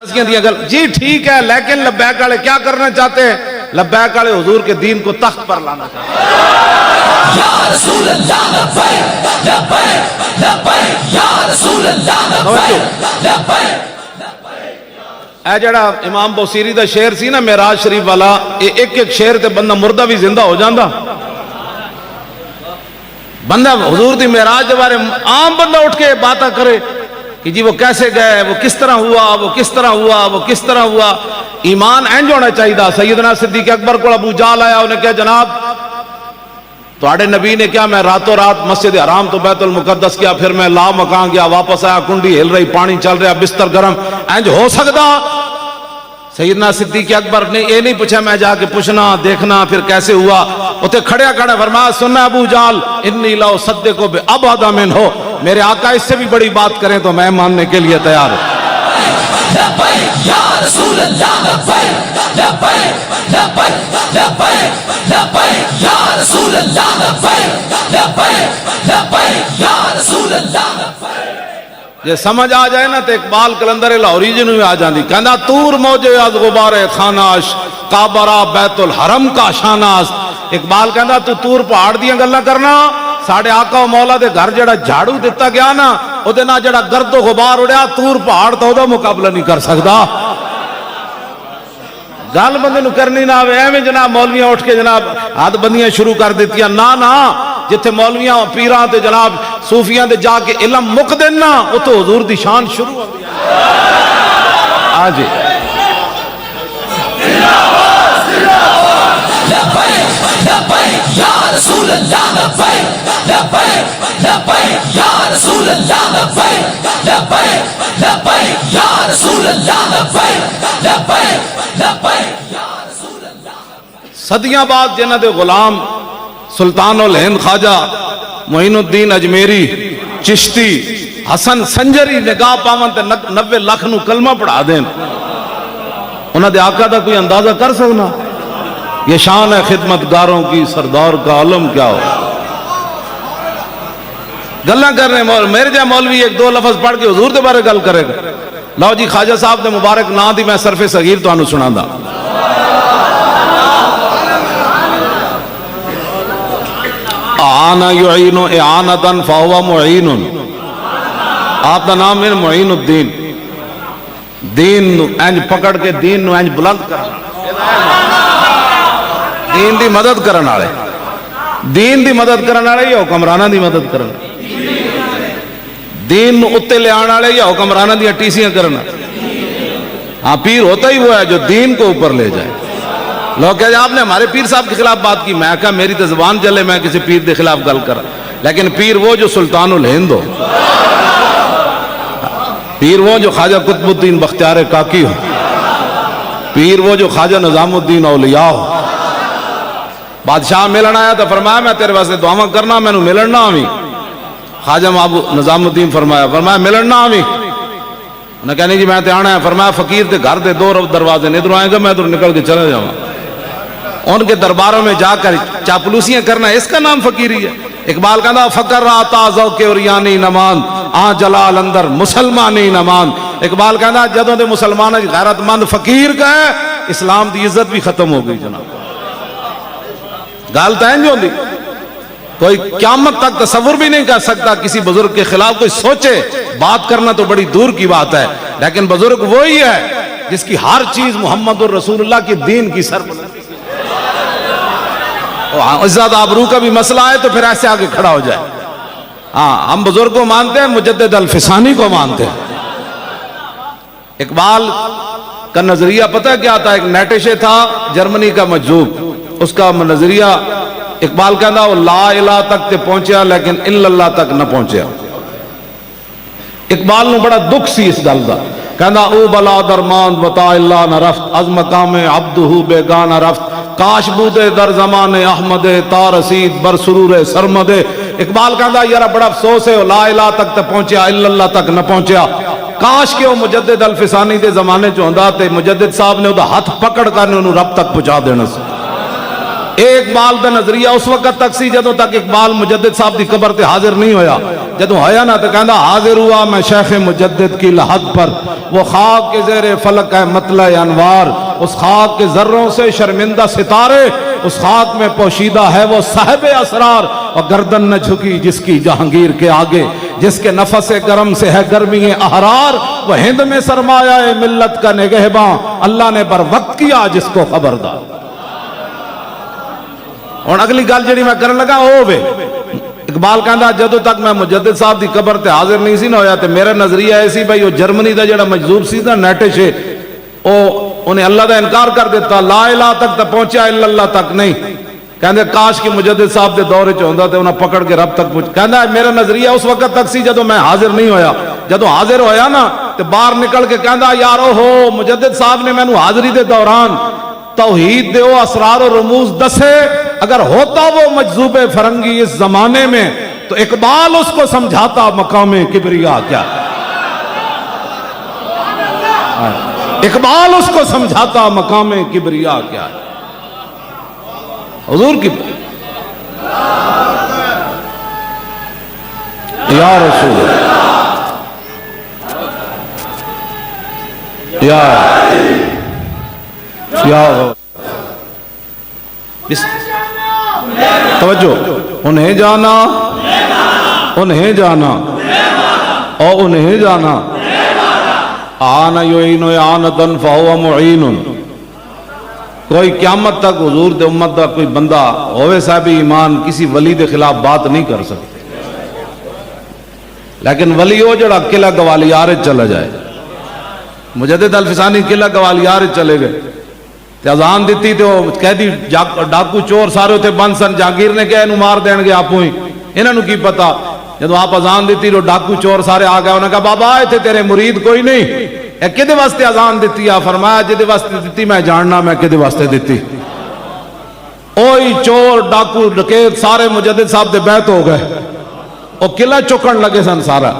جی ٹھیک ہے، لیکن لبیک والے کیا کرنا چاہتے ہیں؟ لبیک والے حضور کے دین کو تخت پر لانا چاہتے ہیں۔ یا رسول اللہ لبیک لبیک لبیک یا رسول اللہ لبیک لبیک۔ اے جڑا امام بوسیری دا شعر سی نا معراج شریف والا، ایک ایک شعر تے بندہ مردہ بھی زندہ ہو جاندہ۔ بندہ حضور دی معراج دے بارے عام بندہ اٹھ کے باتاں کرے کہ جی وہ کیسے گئے، وہ کس طرح ہوا، وہ کس طرح ہوا، وہ کس طرح ہوا۔ ایمان اینج ہونا چاہیے دا۔ سیدنا صدیق اکبر کو ابو جہل آیا، انہیں کہا جناب تواڈے نبی نے کیا میں راتوں رات مسجد حرام تو بیت المقدس کیا، پھر میں لا مکان گیا، واپس آیا کنڈی ہل رہی، پانی چل رہا، بستر گرم، اینج ہو سکتا؟ سیدنا صدیق اکبر نے یہ نہیں پوچھا میں جا کے پوچھنا دیکھنا پھر کیسے ہوا، اتنے کھڑے کھڑے فرمایا سننا ابو جہل انی لا اصدق بابعد منہ، میرے آقا اس سے بھی بڑی بات کریں تو میں ماننے کے لیے تیار ہوں۔ لبیک یا رسول اللہ لبیک لبیک لبیک لبیک لبیک یا رسول اللہ لبیک لبیک لبیک یا رسول اللہ لبیک۔ یہ سمجھ آ جائے نا تو اقبال کلندر لاہوری جنوں بھی آ جاندی، کہندا تور موجے از غبار خاناش کعبہ بیت الحرم کا شاناس۔ اقبال کہندا تو تور پہاڑ دیاں گلاں کرنا، ساڑھے آقا و مولا دے گھر جڑا جھاڑو دیتا گیا نا او دے نا جڑا گرد و غبار اڑیا، تور پہاڑ تو دا مقابلہ نہیں کر سکتا۔ گل بندے نو کرنی نہ آوے ایویں جناب مولویاں اٹھ کے جناب ہاتھ بندیاں شروع کر دیتیاں، نا جتھے مولویاں پیراں تے جناب صوفیاں دے جا کے علم مک دینا او تو حضور دی شان شروع ہو گئی۔ ہاں جی لبیک یا رسول اللہ لبیک لبیک لبیک یا رسول اللہ لبیک لبیک لبیک یا رسول اللہ لبیک لبیک لبیک یا رسول اللہ۔ صدیاں بعد جنہ دے غلام سلطان الہند خواجہ معین الدین اجمیری چشتی حسن سنجری نگاہ پاون تے 90 لاکھ نو کلمہ پڑھا دین، انہاں دے آقا دا کوئی اندازہ کر سکنا؟ یہ شان ہے خدمتگاروں کی، سردار کا علم کیا ہو۔ گلاں کرنے میرے جا مولوی ایک دو لفظ پڑھ کے حضور دے بارے گل کرے گا۔ لو جی خواجہ صاحب دے مبارک نام دی میں صرف صغیر تو انہوں سنا دا۔ آنا یعین اعانتا فہو معین، آپ دا نام ہے معین الدین، دین نو انج پکڑ کے دین نو انج بلند کرنا، دین دی مدد کرنا آڑے، دین دی مدد کرنا آڑے یا حکمرانہ دی مدد کرنا، دین نو اتے لے آنا آڑے یا حکمرانہ دی ٹیسیاں کرنا۔ ہاں پیر ہوتا ہی وہ ہے جو دین کو اوپر لے جائے۔ لوگ کہتے ہیں آپ نے ہمارے پیر صاحب کے خلاف بات کی، میں کہا میری تو زبان چلے میں کسی پیر کے خلاف گل کر، لیکن پیر وہ جو سلطان الہند ہو، پیر وہ جو خواجہ قطب الدین بختیار کاکی ہو، پیر وہ جو خواجہ نظام الدین اولیاء ہو۔ بادشاہ ملن آیا تو فرمایا میں تیرے واسطے دعاواں کرنا، میں نو ملن نہ آویں۔ خواجہ نظام الدین فرمایا ملن نہ آویں۔ انہیں کہنے جی میں تے آنا ہے، فرمایا فقیر تے گھر دے دو دروازے نے، ادھر آئے گا میں ادھر نکل کے چلے جاؤں۔ ان کے درباروں میں جا کر چاپلوسیاں کرنا، اس کا نام فقیری ہے۔ اقبال کہتا فقر راتا ذوق اوریانی نمان آ جلال اندر مسلمانی نمان۔ اقبال کہتا جدوں دے مسلمان غیرت مند فقیر کا ہے، اسلام دی عزت بھی ختم ہو گئی جناب۔ گال تو اینج ہوندی، کوئی قیامت تک تصور بھی نہیں کر سکتا کسی بزرگ کے خلاف کوئی سوچے، بات کرنا تو بڑی دور کی بات ہے، لیکن بزرگ وہی ہے جس کی ہر چیز محمد الرسول اللہ کی دین کی سربلندی۔ عزت آبرو کا بھی مسئلہ ہے تو پھر ایسے آگے کھڑا ہو جائے۔ ہاں ہم بزرگ کو مانتے ہیں، مجدد الفسانی کو مانتے ہیں۔ اقبال کا نظریہ پتہ کیا تھا؟ ایک نیٹشے تھا جرمنی کا مجذوب، اس کا نظریہ اقبال کہتا وہ لا الہ تک تے پہنچیا لیکن الا اللہ تک نہ پہنچیا۔ اقبال نو بڑا دکھ سی اس گل دا، کہتا او بلا درمان بتا اللہ نہ رفت از مقام عبدہ بیگانہ رفت، کاش بودے در زمان احمد تا رسید بر سرور سرمد۔ اقبال کہتا یارا بڑا افسوس ہے لا الہ تک تے پہنچیا الا اللہ تک نہ پہنچیا، کاش کہ وہ مجدد الفسانی دے زمانے چ ہوندا تے مجدد صاحب نے وہ ہاتھ پکڑ کر انہوں رب تک پہنچا دینا سی۔ اقبال دا نظریہ اس وقت تک سی جدوں تک اقبال مجدد صاحب دی قبر تے حاضر نہیں ہویا. جدوں ہویا نا تے کہندا حاضر ہوا میں شیخ مجدد کی لحد پر، وہ خاک کے زیر فلک ہے مطلع انوار، اس خاک کے ذروں سے شرمندہ ستارے، اس خاک میں پوشیدہ ہے وہ صاحب اسرار، اور گردن نہ جھکی جس کی جہانگیر کے آگے، جس کے نفس گرم سے ہے گرمی احرار، وہ ہند میں سرمایہ ملت کا نگہباں، اللہ نے بر وقت کیا جس کو خبردار. اور اگلی گل جڑی میں کرن لگا او وے اقبال کہندا جدوں تک میں مجدد صاحب دی قبر تے حاضر نہیں سی نہ ہویا تے میرا نظریہ ایسی بھائی وہ جرمنی دا جڑا مجذوب سی نا نیٹش او انہیں اللہ دا انکار کر دیتا، لا الہ تک تے پہنچا الا اللہ تک نہیں. کہندے کاش کہ مجدد صاحب دے دور وچ ہوندا تے انہاں پکڑ کے رب تک پہنچ. کہندا میرا نظریہ اس وقت تک سی جدوں میں حاضر نہیں ہویا، جدوں حاضر ہویا نا تے باہر نکل کے کہندا یار اوہو مجدد صاحب نے مینوں حاضری دے دوران توحید دے او اسرار و رموز دسے، اگر ہوتا وہ مجذوب فرنگی اس زمانے میں تو اقبال اس کو سمجھاتا مقام کبریا کیا، اقبال اس کو سمجھاتا مقام کبریا کیا ہے. حضور کی یا رسول یا توجہ، انہیں جانا انہیں جانا اور انہیں جانا آنا یعین اعانتن فہو معین. کوئی قیامت تک حضور دے امت دا کوئی بندہ ہوئے صاحب ایمان کسی ولی دے خلاف بات نہیں کر سکتے، لیکن ولی ہو جڑا قلعہ گوالیار چلا جائے. مجدد الفسانی قلعہ گوالیار چلے گئے تے اذان دیتی تے وہ قیدی ڈاکو چور سارے ہوتے بند سن، جہانگیر نے کہا انہوں مار دین گے آپ ہوئی، انہوں نے کی پتا. جب آپ اذان دیتی تو ڈاکو چور سارے آ گئے، انہوں نے کہا بابا آئے تھے تیرے مرید کوئی نہیں، اے کدے واسطے اذان دیتی؟ آ فرمایا جدے واسطے دیتی میں جاننا میں کدے واسطے دیتی. اوہی چور ڈاکو ڈکیت سارے مجدد صاحب دے بیعت ہو گئے، وہ قلعہ چکن لگے سن سارا.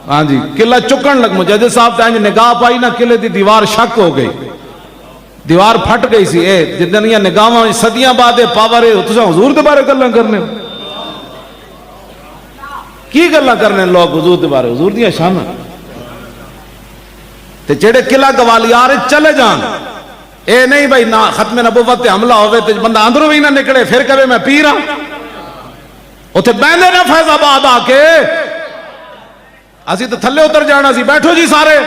ہاں جی قلعہ چکن لگ، مجدد صاحب تے نگاہ پائی نا قلعے دی دیوار شک ہو گئی، دیوار پھٹ گئی سی. اے جتنیاں نگاہاں صدیاں بعد پاور ہے تساں حضور دے بارے گلاں کرنے کی گلاں کرنے لوگ حضور دے بارے، حضور دیاں شاناں تے جڑے قلعہ گوالیار چلے جان. اے نہیں بھائی نہ ختم نبوت تے حملہ ہوئے تے بندہ اندروں بھی نہ نکلے پھر کہے میں پیر ہاں، اوتھے بیندے نہ فیض آباد آ کے اسی تو تھلے اتر جانا سی، بیٹھو جی سارے.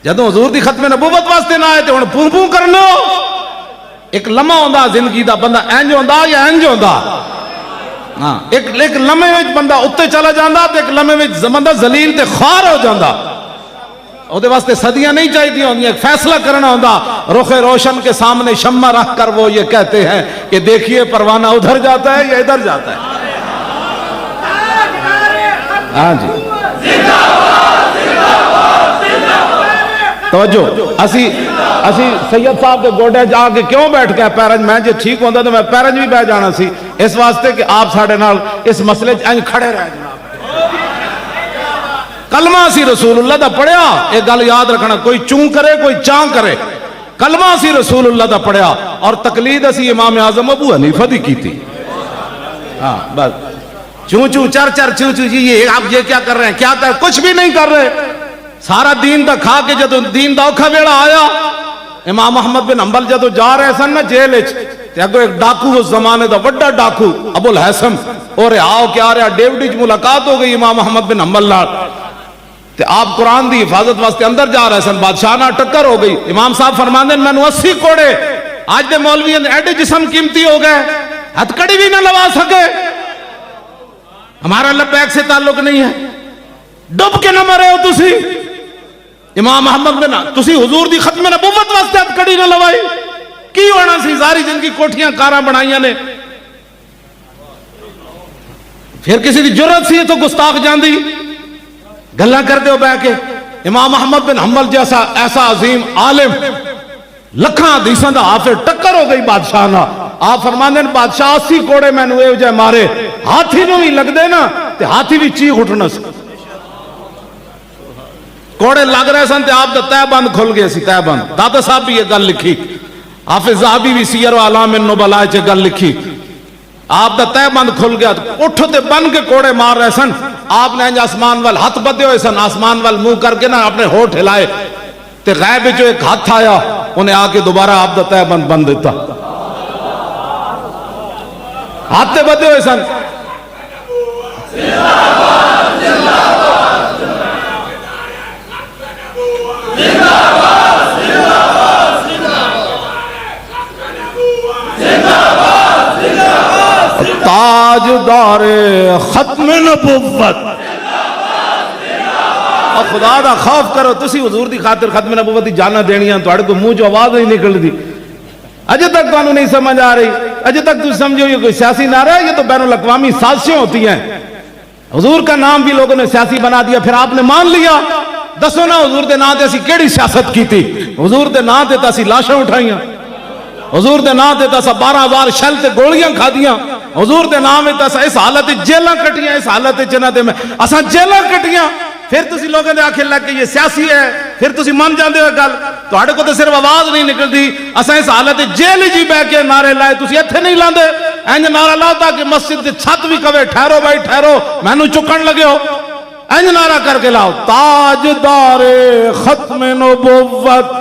جدوں حضور دی ختم نبوت واسطے نہ آئے تے ہن پوں پوں کرنا. ایک لمحہ ہوندا زندگی دا بندہ انج ہوندا یا انج ہوندا. ہاں ایک لمحے وچ بندہ اُتے چلا جاندا تے ایک لمحے وچ بندہ ذلیل تے خوار ہو جاندا. او دے واسطے صدیاں نہیں چاہیے ہوندیاں، ایک فیصلہ کرنا ہوندا. رخ روشن کے سامنے شمع رکھ کر وہ یہ کہتے ہیں کہ دیکھیے پروانہ ادھر جاتا ہے یا ادھر جاتا ہے. ہاں جی توجہ، اسی سید صاحب کے گوڑے جا کے کیوں بیٹھ گئے پیرنج؟ میں جے ٹھیک ہوندہ تو میں پیرنج بھی بیٹھ جانا سی، اس واسطے کہ آپ ساڑھے نال اس مسئلے انج کھڑے رہ جناب. کلمہ سی رسول اللہ دا پڑھیا، ایک گل یاد رکھنا، کوئی چون کرے کوئی چان کرے، کلمہ سی رسول اللہ دا پڑھیا اور تقلید اسی امام اعظم ابو حنیفہ دی کی تھی. ہاں بس چون چون چر چر چون چون جی یہ آپ یہ کیا کر رہے ہیں، کیا کر کچھ بھی نہیں کر رہے. سارا دین دا کھا کے جدو دین دا اوکھا ویڑا آیا، امام احمد بن حنبل جدو جا رہے سن نا جیل وچ تے اگوں ایک ڈاکو اس زمانے دا بڑا ڈاکو ابو الحسن اور آؤ کیا رہا ڈیوڈی ملاقات ہو گئی امام احمد بن حنبل نال تے آپ قرآن دی حفاظت واسطے اندر جا رہے سن. بادشاہ نہ ٹکر ہو گئی. امام صاحب فرماندے میں نو 80 کوڑے آج دے مولویوں دے ایڈے جسم قیمتی ہو گئے ہتھ کڑی بھی نہ لوا سکے. ہمارا لبیک سے تعلق نہیں ہے، ڈب کے نہ مرے ہو تسی. امام احمد بن تسی حضور دی ختم نبوت واسطے ہتھ کڑی نہ لوائی کی ہونا سی؟ ساری جن کی کوٹھیاں کاراں بنائیاں نے، پھر کسی دی جرت سی تو گستاخ جاندی گلہ کر دے ہو بے کے. امام احمد بن حنبل جیسا ایسا عظیم عالم لکھاں حدیثاں دا حافظ ٹکر ہو گئی بادشاہ نہ. آپ فرماندے ہیں بادشاہ 80 کوڑے میں نوے جائے مارے، ہاتھی نو ہی لگ دے نا تے ہاتھی بھی چیخ اٹھنا سی. کوڑے لگ رہے سن تے آپ دا تہ بند کھل گئے سی. تہ بند داتا صاحب بھی یہ گل لکھی. حافظ ذہبی بھی سیر و اعلام النبلاء چ گل لکھی آپ دا تہ بند کھل گیا اٹھ تے بن کے کوڑے مار رہے سن آپ نے انج آسمان وال ہاتھ بدے ہوئے سن آسمان وال منہ کر کے نا اپنے ہونٹ ہلائے تے غیب جو ایک ہاتھ آیا انہیں آ کے دوبارہ آپ دا تہ بند بند دیتا ہاتھ تے بدے ہوئے سن تاجدار ختم نبوت خدا دا خوف کرو تسی حضور دی خاطر ختم نبوت دی جانا دینیاں تو کو منہ جو آواز نہیں نکل دی اجے تک تو نہیں سمجھ آ رہی اجے تک تو سمجھو یہ کوئی سیاسی نعرہ ہے یہ تو بین الاقوامی سازشیں ہوتی ہیں حضور کا نام بھی لوگوں نے سیاسی بنا دیا پھر آپ نے مان لیا دسو نا حضور دے نام تے اسی کیڑی سیاست کی تھی حضور دے نام تے اسی لاشاں اٹھائیاں حضور دے نام تے تسا 12,000 شل تے گولیاں کھا دیاں حضور دے نام تے تسا اس حالت جیلاں کٹیاں اس حالت جنہ دے میں اساں جیلاں کٹیاں پھر تسی لوگوں دے آکھے لگ کہ یہ سیاسی ہے پھر تسی مان جاندے ہو گل تواڈے کو تے صرف آواز نہیں نکلدی اساں اس حالت جیل جی بیٹھ کے نعرے لائے تسی ایتھے نہیں لاندے انج نعرہ لاتا کہ مسجد دی چھت بھی کہے ٹھہرو بھائی ٹھہرو مینوں چکن لگے ہو انج نعرہ کر کے لاؤ تاجدار ختم نبوت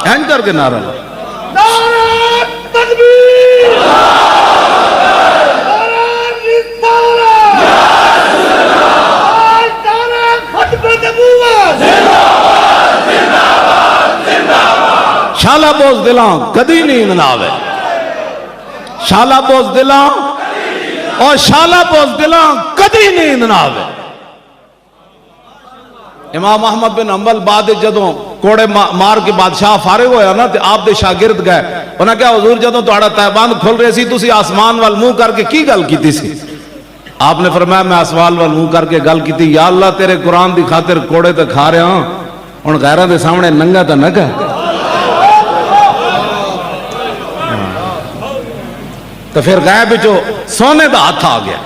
این کر کے نعرہ نعرہ تکبیر نعرہ رسالت نعرہ ختم نبوت شالا بوز دلاں کدی نیند نہ آوے شالا بوز دلاں اور شالا بوز دلاں کدی نیند نہ آوے امام احمد بن حنبل بعد جدوں کوڑے مار کے بادشاہ فارغ ہویا نا تے آپ دے شاگرد گئے انہاں کہا حضور جدوں تہاڈا تہبند کھل رہے سی تسی آسمان وال منہ کر کے کی گل کیتی سی آپ نے فرمایا میں آسمان وال منہ کر کے گل کیتی یا اللہ تیرے قرآن دی خاطر کوڑے تے کھا رہا ہوں ہن غیراں دے سامنے ننگا تے نہ کہہ تو پھر غیب وچوں سونے دا ہاتھ آ گیا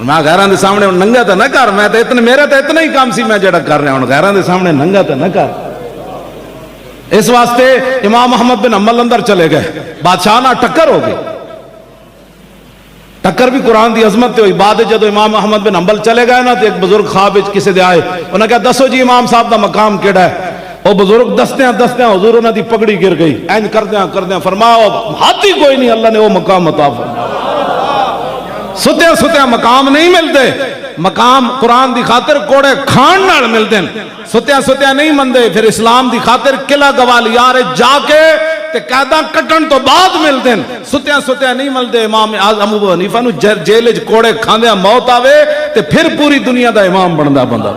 میں غیران دے سامنے ننگا تے نہ کر میں تے اتنے میرے تے اتنا ہی کام سی میں جڑا کر رہا ہوں غیران دے سامنے ننگا تے نہ کر اس واسطے امام احمد بن حنبل اندر چلے گئے بادشاہ نہ ٹکر ہو گئی ٹکر بھی قرآن دی عظمت تے ہوئی بعد جدو امام احمد بن حنبل چلے گئے نا تے ایک بزرگ خواب وچ کسے دے آئے انہوں نے کہا دسو جی امام صاحب دا مقام کیڑا ہے وہ بزرگ دستیاں حضور انہاں دی پگڑی گر گئی اینج کردیاں فرمایا ہاتھ ہی کوئی نہیں اللہ نے وہ مقام عطا فرمایا ستیاں مقام نہیں ملتے مقام قرآن دی خاطر کوڑے کھان نال ملتے ہیں ستیاں نہیں مندے پھر اسلام دی خاطر قلعہ گوالیار جا کے تے قیداں کٹن تو بعد ملتے ہیں ستیاں نہیں ملتے امام اعظم ابو حنیفہ نو جیل وچ کوڑے کھاندیاں موت آوے تے پھر پوری دنیا دا امام بندا بندہ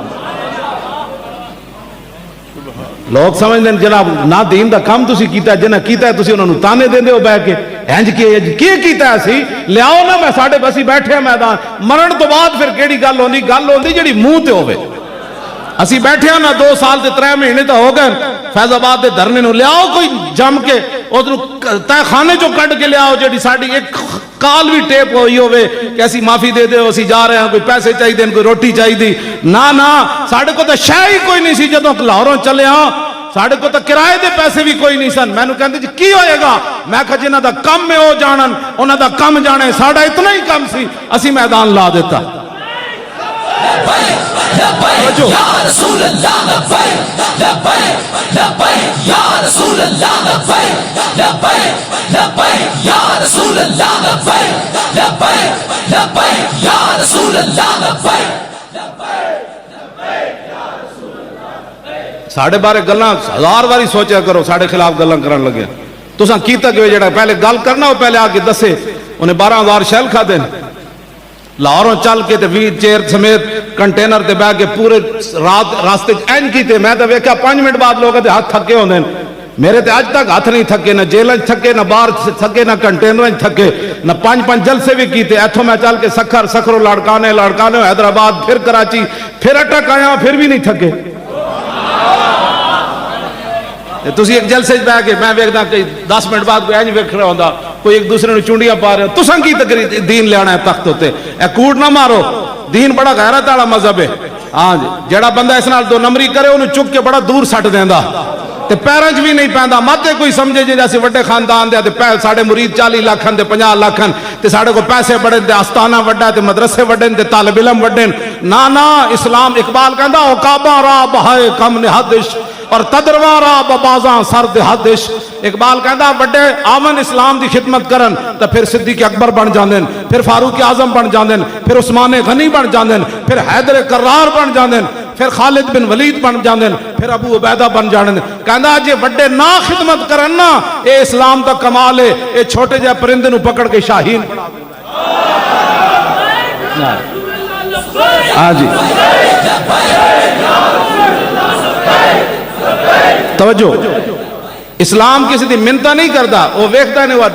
لوگ سمجھتے ہیں جناب نہ دین دا کام تسی کیتا ہے جنہ کیتا ہے تسی انہوں نے تانے دیں دے ہو بیٹھ کے اینج کی کیتا ہے سی لیاؤ نا میں ساڑھے بسی بیٹھے ہیں میدان مرن تو بعد پھر کیڑی گل ہوندی جڑی منہ تے ہوئے اسی بیٹھے ہیں نا 2 سال تے 3 مہینے تا ہو گئے فیض آباد دے دھرنے نو لیاؤ کوئی جم کے تہ خانے جو کٹ کے لیاؤ جڑی ساڑی ایک کال بھی ٹیپ ہوئی ہوئے کہ ایسی معافی دے دے اسی جا رہے ہیں کوئی پیسے چاہی دیں کوئی روٹی چاہی دی نا ساڑے کو تو شاہ ہی کوئی نہیں سی جدوں لاہوروں چلے ہاں ساڑے کو تو کرائے دے پیسے بھی کوئی نہیں سن میں نے کہتے جی کی ہوئے گا میں کہا جنہ دا کم میں ہو جانن انہ دا کم جانے ساڑا اتنا ہی کم سی اسی میدان لا دیتا لبیک یا رسول اللہ لبیک لبیک لبیک یا رسول اللہ لبیک لبیک لبیک یا رسول اللہ لبیک لبیک لبیک یا رسول اللہ لبیک ساڑھے بارے گلاں 1000 باری سوچا کرو ساڑھے خلاف گلاں کرن لگے تو ساں کیتا کہ جڑا پہلے گل کرنا ہو پہلے آکے دسے انہیں 12,000 شیل کھا دیں لاہوروں چل کے تے ویل چیئر سمیت کنٹینر تے بیٹھ کے پورے رات راستے این کیتے میں تے ویکھیا 5 منٹ بعد لوگ تے ہاتھ تھکے ہوندے میرے تے اج تک ہاتھ نہیں تھکے نہ جیلن تھکے نہ باہر تھکے نہ کنٹینرن تھکے نہ 5 جلسے بھی کیتے ایتھوں میں چل کے سکھرو لاڑکانے حیدرآباد پھر کراچی پھر اٹک آیا پھر بھی نہیں تھکے تسی ایک جلسے بہ کے میں ویکھدا کہ 10 منٹ بعد کوئی انج ویکھ رہا ہوندا کوئی ایک دوسرے نوں چونڈیاں پا رہے ہو تساں کی تقریر دین لیانا ہے تخت ہوتے اے کوڑ نہ مارو دین بڑا غیرت والا مذہب ہے ہاں جی جڑا بندہ اس نال دو نمبری کرے انہوں چک کے بڑا دور سٹ دیندا تے پیراں وچ بھی نہیں پیندا ماتے کوئی سمجھے جے اسی وڈے خاندان دے تے ساڈے مرید 40 لاکھ تے 50 لاکھ تے ساڈے کو پیسے بڑے تے آستانہ وڈا تے مدرسے وڈے تے طالب علم وڈے نا اسلام اقبال کہندا او کعبہ را بہائے کم نہادش اور تدروارا ببازاں سرد حدش اقبال کہندا وڈے آمن اسلام دی خدمت کرن تے پھر صدیق اکبر بن جاندن پھر فاروق اعظم بن جاندن پھر عثمان غنی بن جاندن پھر حیدر کرار بن جاندن پھر خالد بن ولید بن جاندن پھر ابو عبیدہ بن جاندن کہندا جے وڈے نا خدمت کرن نا اے اسلام دا کمال ہے اے چھوٹے جے پرندے نو پکڑ کے شاہین بنا دے ہاں جی توجہ اسلام کسی دی منتا نہیں کرتا وہ ویکھتا نہیں وہ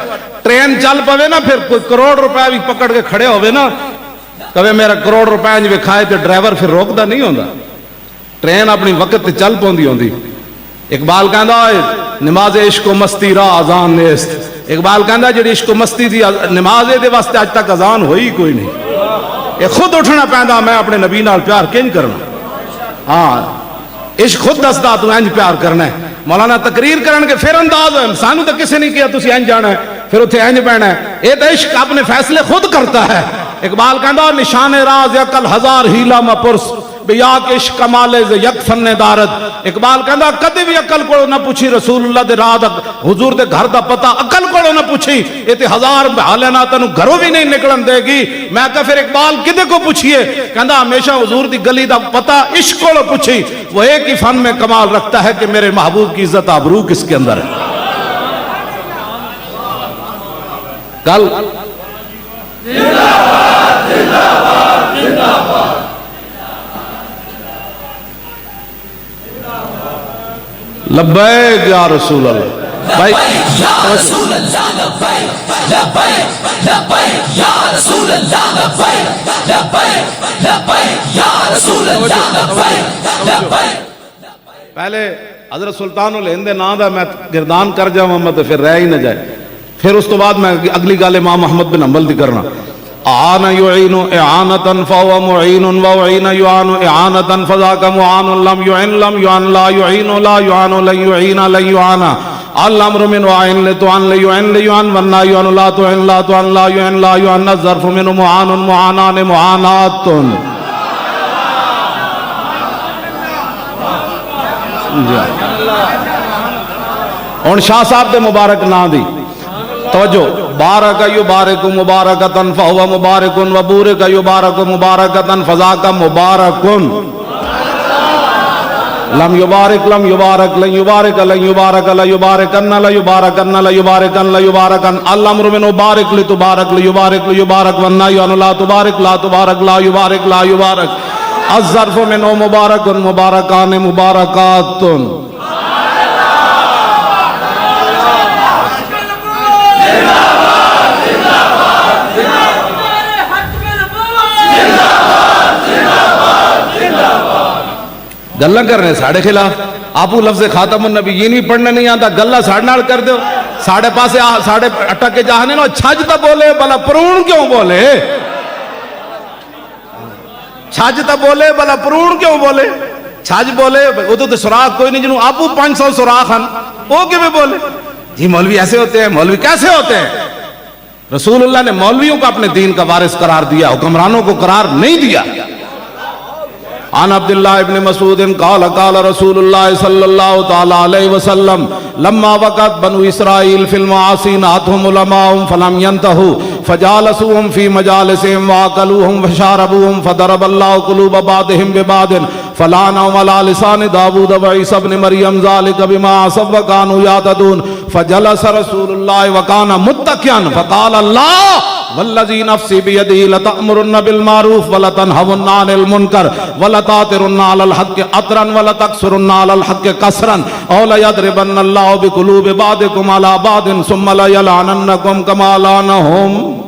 ٹرین چل پوے نا پھر کوئی کروڑ روپے بھی پکڑ کے کھڑے ہوئے نا کبھی میرا کروڑ روپے جو کھائے تو ڈرائیور پھر روکتا نہیں ہوتا ٹرین اپنی وقت چل پوندی ہوندی اقبال کہندا نماز عشق و مستی را اذان نیست اقبال کہندا جڑی عشق و مستی دی نماز دے واسطے اج تک اذان ہوئی کوئی نہیں یہ خود اٹھنا پیندا میں اپنے نبی نال پیار کیوں کرنا ہاں عشق خود دسدا تو انج پیار کرنا ہے مولانا تقریر کرن کے پھر انداز ہے سانو تو کسی نہیں کیا تسی انج جانا ہے پھر اتنے انج بہنا ہے یہ تو عشق اپنے فیصلے خود کرتا ہے اقبال کہندا نشان راز عقل ہزار ہیلا مپرس بیا کے عشق کمالے ز یک فن دارت اقبال کہندا کدی بھی عقل کو نہ پوچھی رسول اللہ دے راہ دا حضور دے گھر دا پتہ عقل کو نہ پوچھی یہ تے ہزار حالے نہ تینوں گھروں بھی نہیں نکلن دے گی میں کہ پھر اقبال کدے کو پوچھیے کہندا ہمیشہ حضور دی گلی دا پتہ عشق کو پوچھی وہ ایک ہی فن میں کمال رکھتا ہے کہ میرے محبوب کی عزت آبرو کس کے اندر ہے کل لبیک یا رسول اللہ بھائی یا رسول اللہ لبیک لبیک لبیک یا رسول اللہ لبیک لبیک لبیک یا رسول اللہ لبیک لبیک پہلے حضرت سلطان الہند نام دا میں گردان کر جاؤں میں تو پھر رہ ہی نہ جائے پھر اس تو بعد میں اگلی گال امام احمد بن حنبل دی کرنا اعان یعین اعانتا فهو معین وعین یعان اعانتا فذاک معان لم یعن لم یعن لا یعین لا یعان لن یعین لن یعان الامر من وعین لتعن لیعن لیعن والنا یعن لا تعن لا تعن لا یعن لا یعن الظرف من معان معانان معانات اور شاہ صاحب دے مبارک نا دی توجہ بارک یبارک مبارکتن فہو مبارکن وبورک یبارک مبارکتن فذاک مبارکن لم یبارک لم یبارک لن یبارک لن یبارک لا یبارکن لا یبارکن لا یبارکن لا یبارکن الامر من بارک لتبارک لیبارک لیبارک والنہی عن لا تبارک لا تبارک لا یبارک لا یبارک الظرف من مبارکن مبارکان مبارکاتن گلہ کرنے ساڑھے خلاف آپو لفظ خاتم النبیین بھی پڑھنے نہیں آتا گلہ ساڑھے نال کر دو ساڑھے پاسے ساڑھے اٹک کے جاہنے نو چھاجتا بولے بلا پرون کیوں بولے چھاجتا بولے بلا پرون کیوں بولے چھاج بولے ادھو تو سراخ کوئی نہیں جنہوں آپو 500 سراخ ہن وہ کیوں بولے جی مولوی ایسے ہوتے ہیں مولوی کیسے ہوتے ہیں رسول اللہ نے مولویوں کو اپنے دین کا وارث قرار دیا حکمرانوں کو قرار نہیں دیا عن عبداللہ ابن مسعود قال قال رسول اللہ صلی اللہ تعالی علیہ وسلم لما وقت بنو اسرائیل فی المعاصی ناتهم علماءهم فلم ينتهوا فجالسوهم في مجالسهم واكلوهم وشاربوهم فضرب الله قلوب بعضهم ببعض فلعنهم على لسان داود وعيسى ابن مريم ذلك بما عصوا وكانوا يعتدون فجلس رسول الله وكان متكئا فقال الله والذي نفسي بيده لتأمرن بالمعروف ولتنهون عن المنكر ولتعترن على الحق عطرا ولتكسرن على الحق كسرا او ليضربن الله بقلوب بعضكم على بعض ثم ليلعننكم كما لعنهم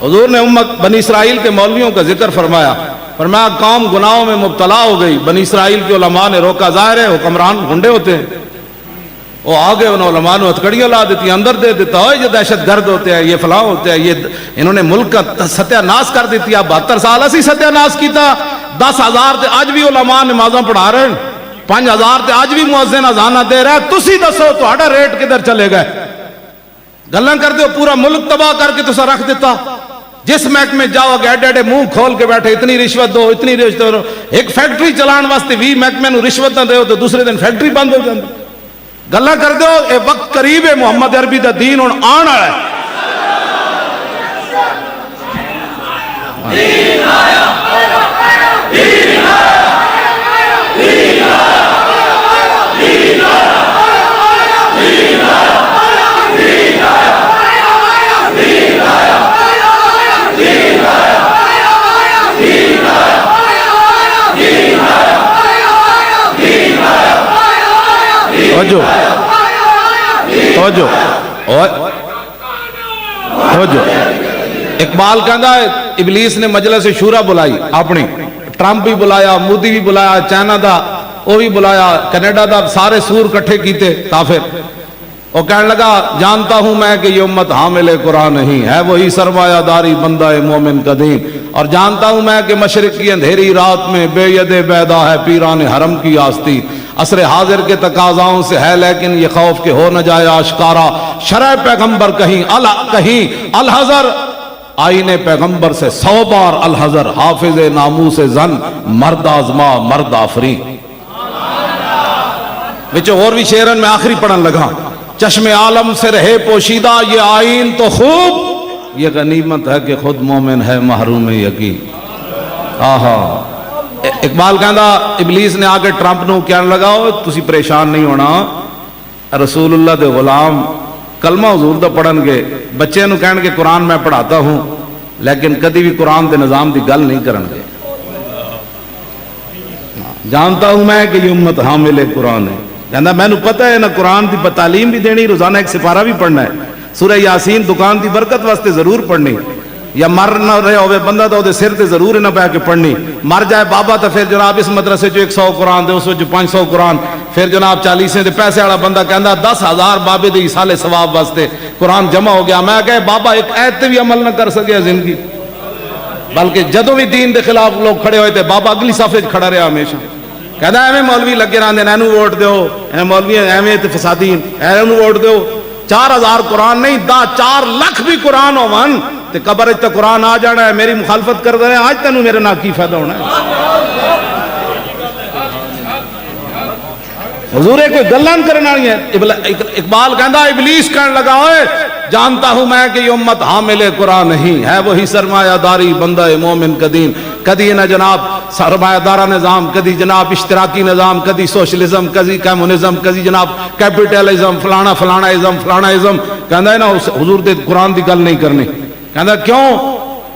حضور نے امت بنی اسرائیل کے مولویوں کا ذکر فرمایا فرمایا قوم گناہوں میں مبتلا ہو گئی، بنی اسرائیل کے علماء نے روکا، ظاہر ہے حکمران گنڈے ہوتے ہیں، وہ آگے انہوں علماء نے ہتھکڑیاں لا دیتی، اندر دے دیتا ہے یہ دہشت گرد ہوتے ہیں، یہ فلاں ہوتے ہیں، یہ انہوں نے ملک کا ستیہ ناش کر دیتی ہے۔ 72 سال اسی ستیہ ناش کیتا، 10,000 تے آج بھی علماء نمازاں پڑھا رہے ہیں، 5,000 تے آج بھی مؤذن اذاناں دے رہا ہے، تسی دسو تہاڈا ریٹ کدھر چلے گئے؟ گلاں کر دیو پورا ملک تباہ کر کے تسا رکھ دیتا۔ جس محکمے جاؤ گے ایڈے ایڈے منہ کھول کے بیٹھے، اتنی رشوت دو، اتنی رشوت دو، ایک فیکٹری چلان واسطے 20 محکمے نو رشوت نہ دیو تو دوسرے دن فیکٹری بند ہو جاندی۔ گلاں کر دیو اے وقت قریب ہے، محمد عربی دا دین ہن آن والا ہے۔ اقبال کہندا ہے ابلیس نے مجلس شورا بلائی اپنی، ٹرمپ بھی بلایا، مودی بھی بلایا، چائنا دا وہ بھی بلایا، کینیڈا دا، سارے سور کٹھے کیتے کافر۔ وہ کہنے لگا جانتا ہوں میں کہ یہ امت حامل قرآن نہیں ہے، وہی سرمایہ داری بندہ مومن قدیم، اور جانتا ہوں میں کہ مشرق کی اندھیری رات میں بے ید بیدا ہے پیران حرم کی آستی، عصر حاضر کے تقاضاؤں سے ہے لیکن یہ خوف کہ ہو نہ جائے آشکارا، شرع پیغمبر کہیں الحذر، آئین پیغمبر سے 100 بار الحذر، حافظ ناموس زن مرد آزما مرد آفری۔ بچو اور بھی شعرن میں آخری پڑھن لگا، چشم عالم سے رہے پوشیدہ یہ آئین تو خوب، یہ غنیمت ہے کہ خود مومن ہے محروم یقین۔ آہا، اقبال کہندا ابلیس نے آگے ٹرمپ نو کہنے لگا تسی پریشان نہیں ہونا، رسول اللہ دے غلام کلمہ حضور دا پڑھن گے، بچے نو کہن گے قرآن میں پڑھاتا ہوں، لیکن کدی بھی قرآن دے نظام دی گل نہیں کرن گے۔ جانتا ہوں میں کہ یہ امت حامل قرآن ہے، کہندا میں نو پتہ ہے نہ قرآن دی تعلیم بھی دینی، روزانہ ایک سپارہ بھی پڑھنا ہے، سورہ یاسین دکان دی برکت واسطے ضرور پڑھنی، یا مر نہ رہے ہوئے بندہ تو دے سر تے ضرور نہ پہ کے پڑھنی، مر جائے بابا تو پھر جناب اس مدرسے جو 100 قرآن دے اس جو 500 قرآن، پھر جناب 40 دے پیسے والا بندہ کہندا 10,000 بابے دے سالے ثواب واسطے قرآن جمع ہو گیا۔ میں کہے بابا ایک ایت تے بھی عمل نہ کر سکیا زندگی، بلکہ جدوں بھی دین دے خلاف لوگ کھڑے ہوئے تھے بابا اگلی صفحے کھڑا رہا ہمیشہ، کہندا ایویں مولوی لگے رہندے اینو ووٹ دیو، اے مولوی ایویں تے فسادین اینو ووٹ دیو، 4,000 قرآن نہیں 4 لاکھ بھی قرآن ہون تے قبر تے قرآن آ جانا ہے، میری مخالفت کر دے آج تینوں میرے نال کی فائدہ ہونا ہے؟ حضور کوئی گلاں کرن والی ہے۔ اقبال کہندا ابلیس کہنے لگا اوئے جانتا ہوں میں کہ یہ امت حامل قرآن نہیں ہے، وہی سرمایہ داری بندہ مومن قدیم، کدی نہ جناب سرمایہ دارہ نظام، کدی جناب اشتراکی نظام، کدی سوشلزم، کدی کمیونزم، کدی جناب کیپٹلزم، فلانا فلانا ازم فلانا ازم، کہندا ہے نا حضور دے قرآن دی گل نہیں کرنی، کہندا کیوں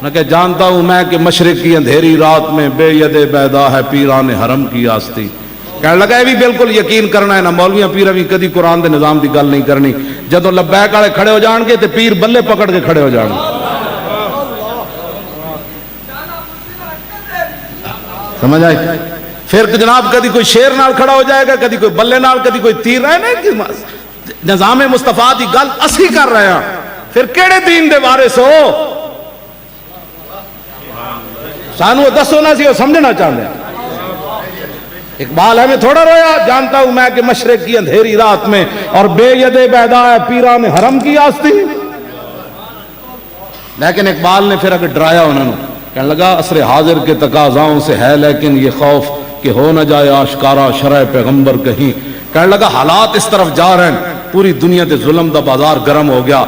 نہ کہ جانتا ہوں میں کہ مشرق کی اندھیری رات میں بے ید بیدا ہے پیران حرم کی آستی۔ کہنے لگا یہ بھی بالکل یقین کرنا ہے نا مولویاں پیرہ بھی کدی قرآن دے نظام دی گل نہیں کرنی، جدوں لبیک والے کھڑے ہو جان گے تے پیر بلے پکڑ کے کھڑے ہو جان گے۔ سمجھ آئی؟ پھر جناب کدی کوئی شیر نال کھڑا ہو جائے گا، کدی کوئی بلے نال، کدی کوئی تیر رہے نا کہ نظام مصطفیٰ دی گل اسی کر رہے ہیں، پھر کیڑے دین دے وارث ہو؟ سانو دسو نہ سی وہ سمجھنا چاہتے ہیں۔ اقبال ہے میں تھوڑا رویا، جانتا ہوں میں کہ مشرق کی اندھیری رات میں اور بے ید بیدا ہے پیران حرم کی آستی، لیکن اقبال نے پھر اگر ڈرایا انہوں نے، کہنے لگا عصر حاضر کے تقاضاؤں سے ہے لیکن یہ خوف کہ ہو نہ جائے آشکارا شرع پیغمبر کہیں، کہنے لگا حالات اس طرف جا رہے ہیں، پوری دنیا دے ظلم دا بازار گرم ہو گیا،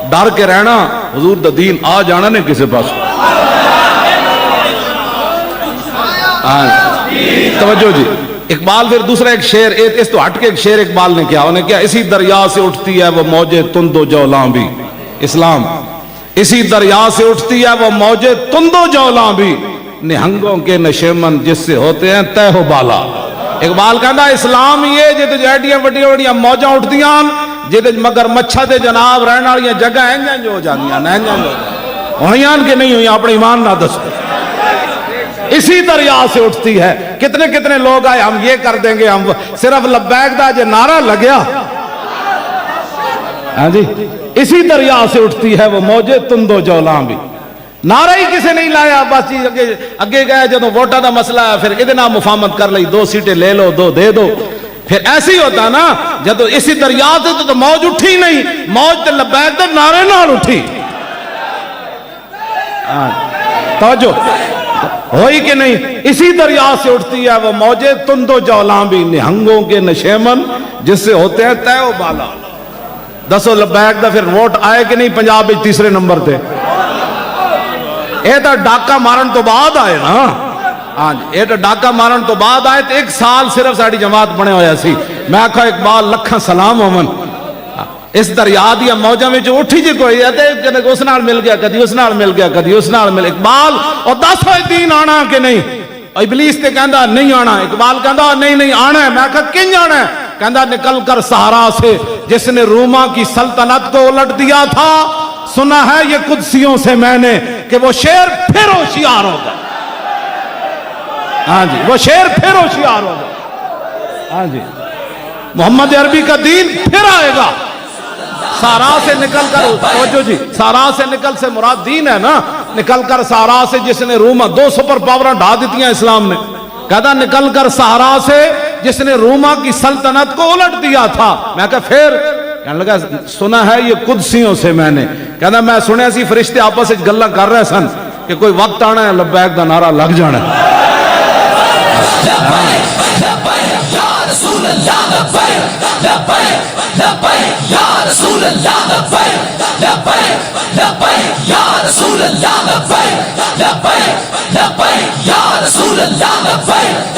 ڈر کے رہنا حضور دا دین آ جانا نہیں کسی پاس۔ توجہ جی، اقبال پھر دوسرا ایک شعر، اس تو ہٹ کے ایک شعر اقبال نے کیا، انہیں کیا اسی دریا سے اٹھتی ہے وہ موجے تند و جولاں بھی، اسلام اسی دریا سے اٹھتی ہے وہ موجے تند و جولاں بھی، نہنگوں کے نشیمن جس سے ہوتے ہیں تہ و بالا۔ اقبال کہندا اسلام یہ جے ایڈیاں وڈیاں وڈیاں موجاں اٹھدیاں جے مگر مچھا تے جناب رہن والیاں جگہ انج ہو جاندیاں، انج ہونیاں کہ نہیں ہوئیاں، اپنے ایمان نہ دسو۔ اسی دریا سے اٹھتی ہے. کتنے کتنے لوگ آئے ہم یہ کر دیں گے, ہم صرف لبیک دا جو نعرہ لگیا, ہاں جی, اسی دریا سے اٹھتی ہے وہ موجے تندو جولاں بھی. نعرہ ہی کسی نہیں لایا, بس جی اگے گئے جدو ووٹاں دا مسئلہ ہے پھر ادنا مفاہمت کر لئی, 2 سیٹیں لے لو 2 دے دو. پھر ایسے ہی ہوتا نا, جدو اسی دریا سے تو موج اٹھی نہیں, موج تے لبیک دے نعرے نال اٹھی. توجہ ہوئی کہ نہیں؟ اسی دریا سے اٹھتی ہے وہ موجے تندو جولاں بھی, نہنگوں کے نشیمن جس سے ہوتے ہیں تے و بالا. دسو لبیک دا پھر ووٹ آئے کہ نہیں پنجاب میں تیسرے نمبر تے؟ اے تو ڈاکہ مارن تو بعد آئے نا. ہاں جی, اے تو ڈاکہ مارن تو بعد آئے تو 1 سال صرف ساڑی جماعت بنے ہویا سی. میں آکھا اقبال لکھاں سلام ہومن, اس دریا دیا موجہ میں جو اٹھی جی کوئی ہے اس نال مل گیا, کدی اس نال مل گیا, کدی اس نال مل. اقبال اور 10 ہوئے دین آنا کہ نہیں؟ ابلیس تے کہندا نہیں آنا, اقبال کہندا نہیں آنا ہے. میں کہا کنج آنا ہے؟ کہندا نکل کر صحرا سے جس نے روما کی سلطنت کو الٹ دیا تھا, سنا ہے یہ قدسیوں سے میں نے کہ وہ شیر پھر ہوشیار ہوگا. ہاں جی, وہ شیر پھر ہوشیار ہوگا. ہاں جی, محمد عربی کا دین پھر آئے گا. سارا سے نکل کر, توجہ جی, سارا سے نکل سے مراد دین ہے نا, نکل کر سارا سے جس نے روما 2 سپر پاوریں ڈھا دیتی ہیں اسلام نے. کہتا نکل کر سہارا سے جس نے روما کی سلطنت کو الٹ دیا تھا. میں کہا پھر؟ کہنے لگا سنا ہے یہ قدسیوں سے میں نے. کہتا میں سنے سی فرشتے آپس سے گلہ کر رہے سن کہ کوئی وقت آنا ہے لبیک دا نعرہ لگ جانا ہے.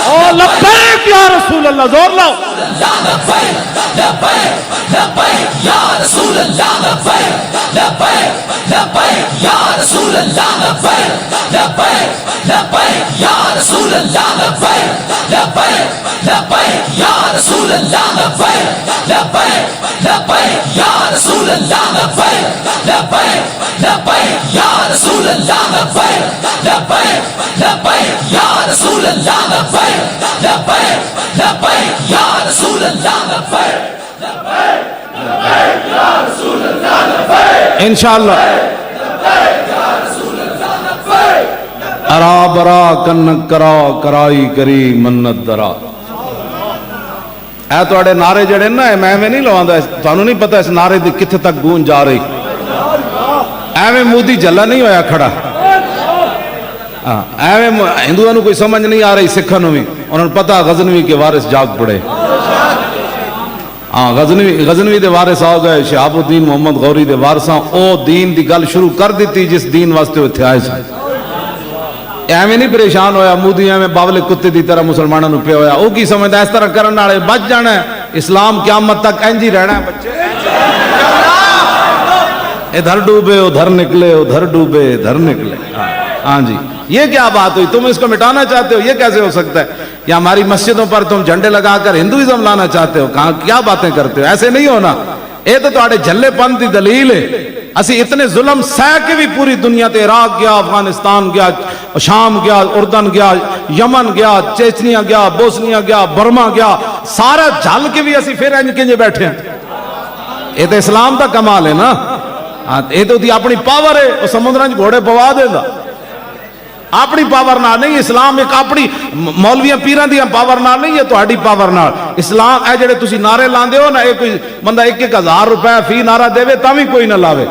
او لبیک یا رسول اللہ, زور لاؤ. انشاءاللہ ارا برا کنک کرا کرائی کری منت درا. اے توڑے نعرے جڑے نا میں نہیں لواندا, تانوں نہیں پتا اس نعرے دی کتھے تک گونج جا رہی. ایویں مودی جلا نہیں ہویا کھڑا, ایویں ہندوؤں نو کوئی سمجھ نہیں آ رہی, سکھاں نو بھی انہوں نے پتا غزنوی کے وارث جاگ پڑے. ہاں, غزنوی دے وارث آ گئے, شہاب الدین محمد غوری دے وارثاں او دین دی گل شروع کر دیتی جس دین واسطے وہ اتھے آئے سن. ایویں نہیں پریشان ہویا مودی, ایویں باولے کتے دی طرح مسلمانوں نو پہ ہویا. او کی سمجھدا اس طرح کرن والے بچ جانا ہے, اسلام قیامت تک انج ہی رہنا ہے. بچے ادھر ڈوبے ادھر نکلے, ادھر ڈوبے ادھر نکلے. ہاں جی, یہ کیا بات ہوئی؟ تم اس کو مٹانا چاہتے ہو, یہ کیسے ہو سکتا ہے؟ یا ہماری مسجدوں پر تم جھنڈے لگا کر ہندوازم لانا چاہتے ہو؟ کہاں کیا باتیں کرتے ہو؟ ایسے نہیں ہونا. یہ تو تہاڈے جھلے پن دی دلیل ہے. اسی اتنے ظلم سہ کے بھی پوری دنیا تے عراق گیا, افغانستان گیا, شام گیا, اردن گیا, یمن گیا, چیچنیا گیا, بوسنیا گیا, برما گیا, سارا جھل کے بھی اسی پھر انج کنجے بیٹھے ہیں. یہ تو اسلام دا کمال ہے نا. یہ تو اپنی پاور ہے, وہ سمندراں وچ گھوڑے پوا دیندا, اپنی پاور نال نہیں. اسلام ایک اپنی مولویاں پیراں دی پاور نال نہیں, یہ تہاڈی پاور نال. اسلام اے جڑے تسی نعرے لاندے ہو نا, اے کوئی بندہ 1,000 روپے فی نعرہ دے تاں وی کوئی نہ لاوے.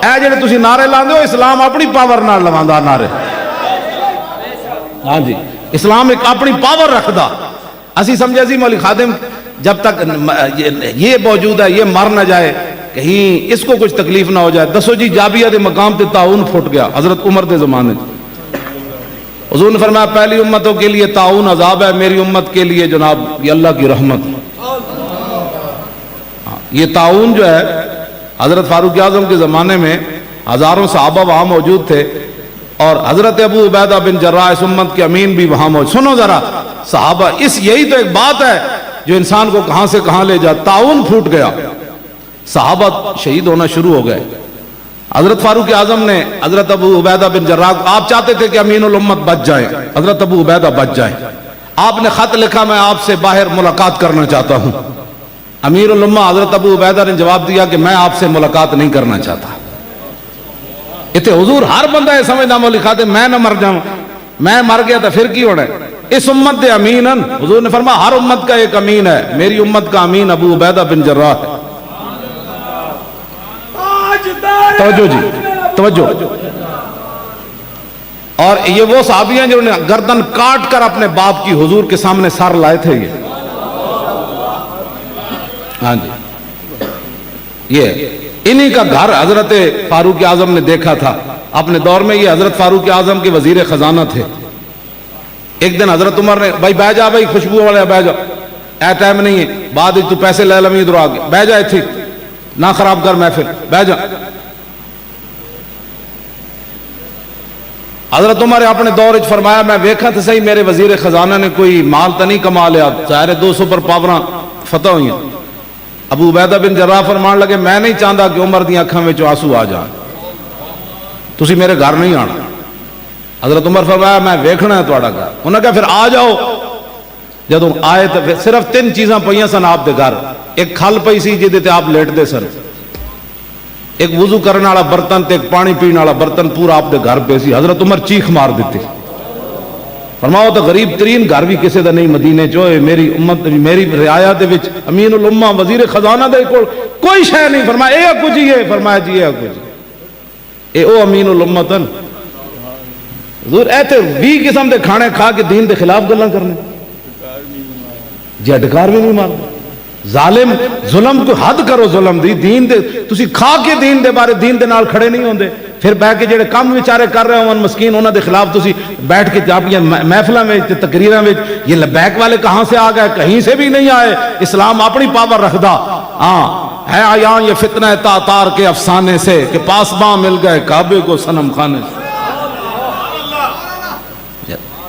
اے جڑے تسی نعرے لاندے ہو, اسلام اپنی پاور نال لواندا نعرے. ہاں جی, اسلام ایک اپنی پاور رکھدا. اسی سمجھے سی مولوی خادم جب تک یہ موجود ہے, یہ مر نہ جائے, کہیں اس کو کچھ تکلیف نہ ہو جائے. دسو جی, جابیہ دے مقام تے تعاون پھٹ گیا حضرت عمر دے زمانے. حضور نے فرمایا پہلی امتوں کے لیے تعاون عذاب ہے, میری امت کے لیے جناب یہ اللہ کی رحمت. یہ تعاون جو ہے, حضرت فاروق اعظم کے زمانے میں ہزاروں صحابہ وہاں موجود تھے, اور حضرت ابو عبیدہ بن جراح اس امت کے امین بھی وہاں موجود. سنو ذرا صحابہ, یہی تو ایک بات ہے جو انسان کو کہاں سے کہاں لے جا. تعاون پھوٹ گیا, صحابہ شہید ہونا شروع ہو گئے. حضرت فاروق اعظم نے حضرت ابو عبیدہ بن جراح، آپ چاہتے تھے کہ امین الامت بچ جائیں، حضرت ابو عبیدہ بچ جائیں، آپ نے خط لکھا میں آپ سے باہر ملاقات کرنا چاہتا ہوں۔ امیر الامہ حضرت ابو عبیدہ نے جواب دیا کہ میں آپ سے ملاقات نہیں کرنا چاہتا۔ اتنے حضور ہر بندہ یہ سمجھنا مولی خاطر میں نہ مر جاؤں، میں مر گیا تو پھر کی ہونا ہے، اس امت دے امین۔ حضور نے فرمایا ہر امت کا ایک امین ہے، میری امت کا امین ابو عبیدہ بن جراح ہے۔ توجہ جی توجہ۔ اور یہ وہ صحابی ہیں جنہوں نے گردن کاٹ کر اپنے باپ کی حضور کے سامنے سر لائے تھے۔ یہ ہاں جی، یہ انہی کا گھر حضرت فاروق اعظم نے دیکھا تھا اپنے دور میں۔ یہ حضرت فاروق اعظم کے وزیر خزانہ تھے۔ ایک دن حضرت عمر نے بھائی بہ جا، بھائی خوشبو والے بہ جا، اے ٹائم نہیں ہے، بعد تو پیسے لے لمی ادھر آگے، بہ جا تھی نہ خراب کر محفل، بہ جا۔ حضرت عمر نے اپنے دور وچ فرمایا میں ویکھا تو صحیح میرے وزیر خزانہ نے کوئی مال تو نہیں کما لیا، ظاہر 2 سپر پاوراں فتح ہوئی ہیں۔ ابو عبیدہ بن جراح فرمان لگے میں نہیں چاہتا کہ عمر دی اکھاں وچ آنسو آ جائیں، تسی میرے گھر نہیں آنا۔ حضرت عمر فرمایا میں ویکھنا ہے تہاڈا گھر۔ انہوں نے کہا پھر آ جاؤ۔ جدوں آئے تو صرف 3 چیزاں پئیاں سن آپ دے گھر، ایک کھل پئی سی جہدے تے آپ لیٹدے سن، ایک وضو کرنے والا برتن تے ایک پانی پینے والا برتن پورا آپ دے گھر پہ سی۔ حضرت عمر چیخ مار دیتی، فرماؤ تو غریب ترین گھر بھی کسی دا نہیں مدینے چوئے، میری امت میری رعایا دے وچ امین الامہ وزیر خزانہ دے کوئی شے نہیں۔ فرمایا اے کچھ ہی ہے، فرمایا جی اے کچھ اے او امین الامت ہیں۔ حضور ایتھے 20 قسم دے کھانے کھا کے دین دے خلاف گلاں کرنے، جی ڈکار بھی نہیں مارنا۔ ظالم ظلم کو حد کرو، ظلم دی دین دے تسی کھا کے دین دے بارے دین دے نال کھڑے نہیں ہوندے، پھر بیٹھ کے جڑے کام بیچارے کر رہے ہوں مسکین انہاں دے خلاف تسی بیٹھ کے اپنی محفلاں میں تقریراں میں یہ لبیک والے کہاں سے آ گئے؟ کہیں سے بھی نہیں آئے۔ اسلام اپنی پاور رکھدا ہاں ہے آیا یہ فتنہ تاتار کے افسانے سے کہ پاسباں مل گئے کعبے کو صنم خانے سے۔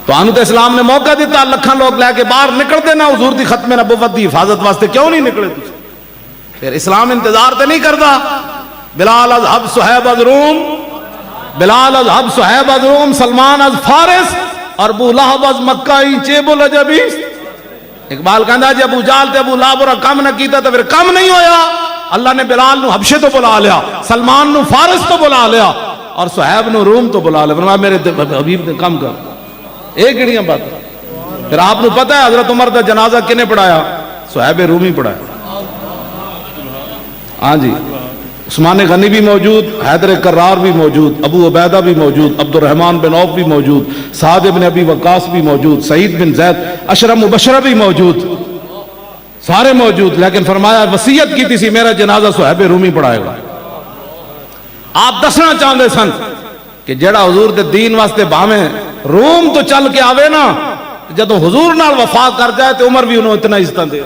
تو آنو تو اسلام نے موقع دیتا، لکھاں لوگ لے کے باہر نکل دینا حضور دی ختم نبوت دی حفاظت واسطے، کیوں نہیں نکلے تھی؟ پھر اسلام انتظار تے نہیں کردا۔ بلال از حب صہیب از روم، بلال از حب صہیب از روم، سلمان از فارس اور ابو لہب از مکہ چیب العجبیس۔ اقبال کہندا جی ابو جال تے ابو لہب اور کم نہ کیتا تو پھر کم نہیں ہویا۔ اللہ نے بلال نو حبشے تو بلا لیا، سلمان نو فارس تو بلا لیا اور صہیب نو روم تو بلا لیا۔ فرمایا میرے حبیب نے کم کر، ایک گڑیاں بات۔ پھر آپ نے پتہ ہے حضرت عمر دا جنازہ کنے پڑھایا؟ صہیب رومی پڑھایا۔ ہاں جی، عثمان غنی بھی موجود، حیدر کرار بھی موجود، ابو عبیدہ بھی موجود، عبد الرحمن بن عوف بھی موجود، سعد بن ابی وقاص بھی موجود، سعید بن زید اشرف مبشرہ بھی موجود، سارے موجود۔ لیکن فرمایا وصیت کی تھی میرا جنازہ صہیب رومی پڑھائے گا۔ آپ دسنا چاہتے سن کہ جڑا حضور دے دین واسطے بھاویں روم تو چل کے آوے نا، جدو حضور نال وفا کر جائے تو عمر بھی انہوں اتنا عزت دے۔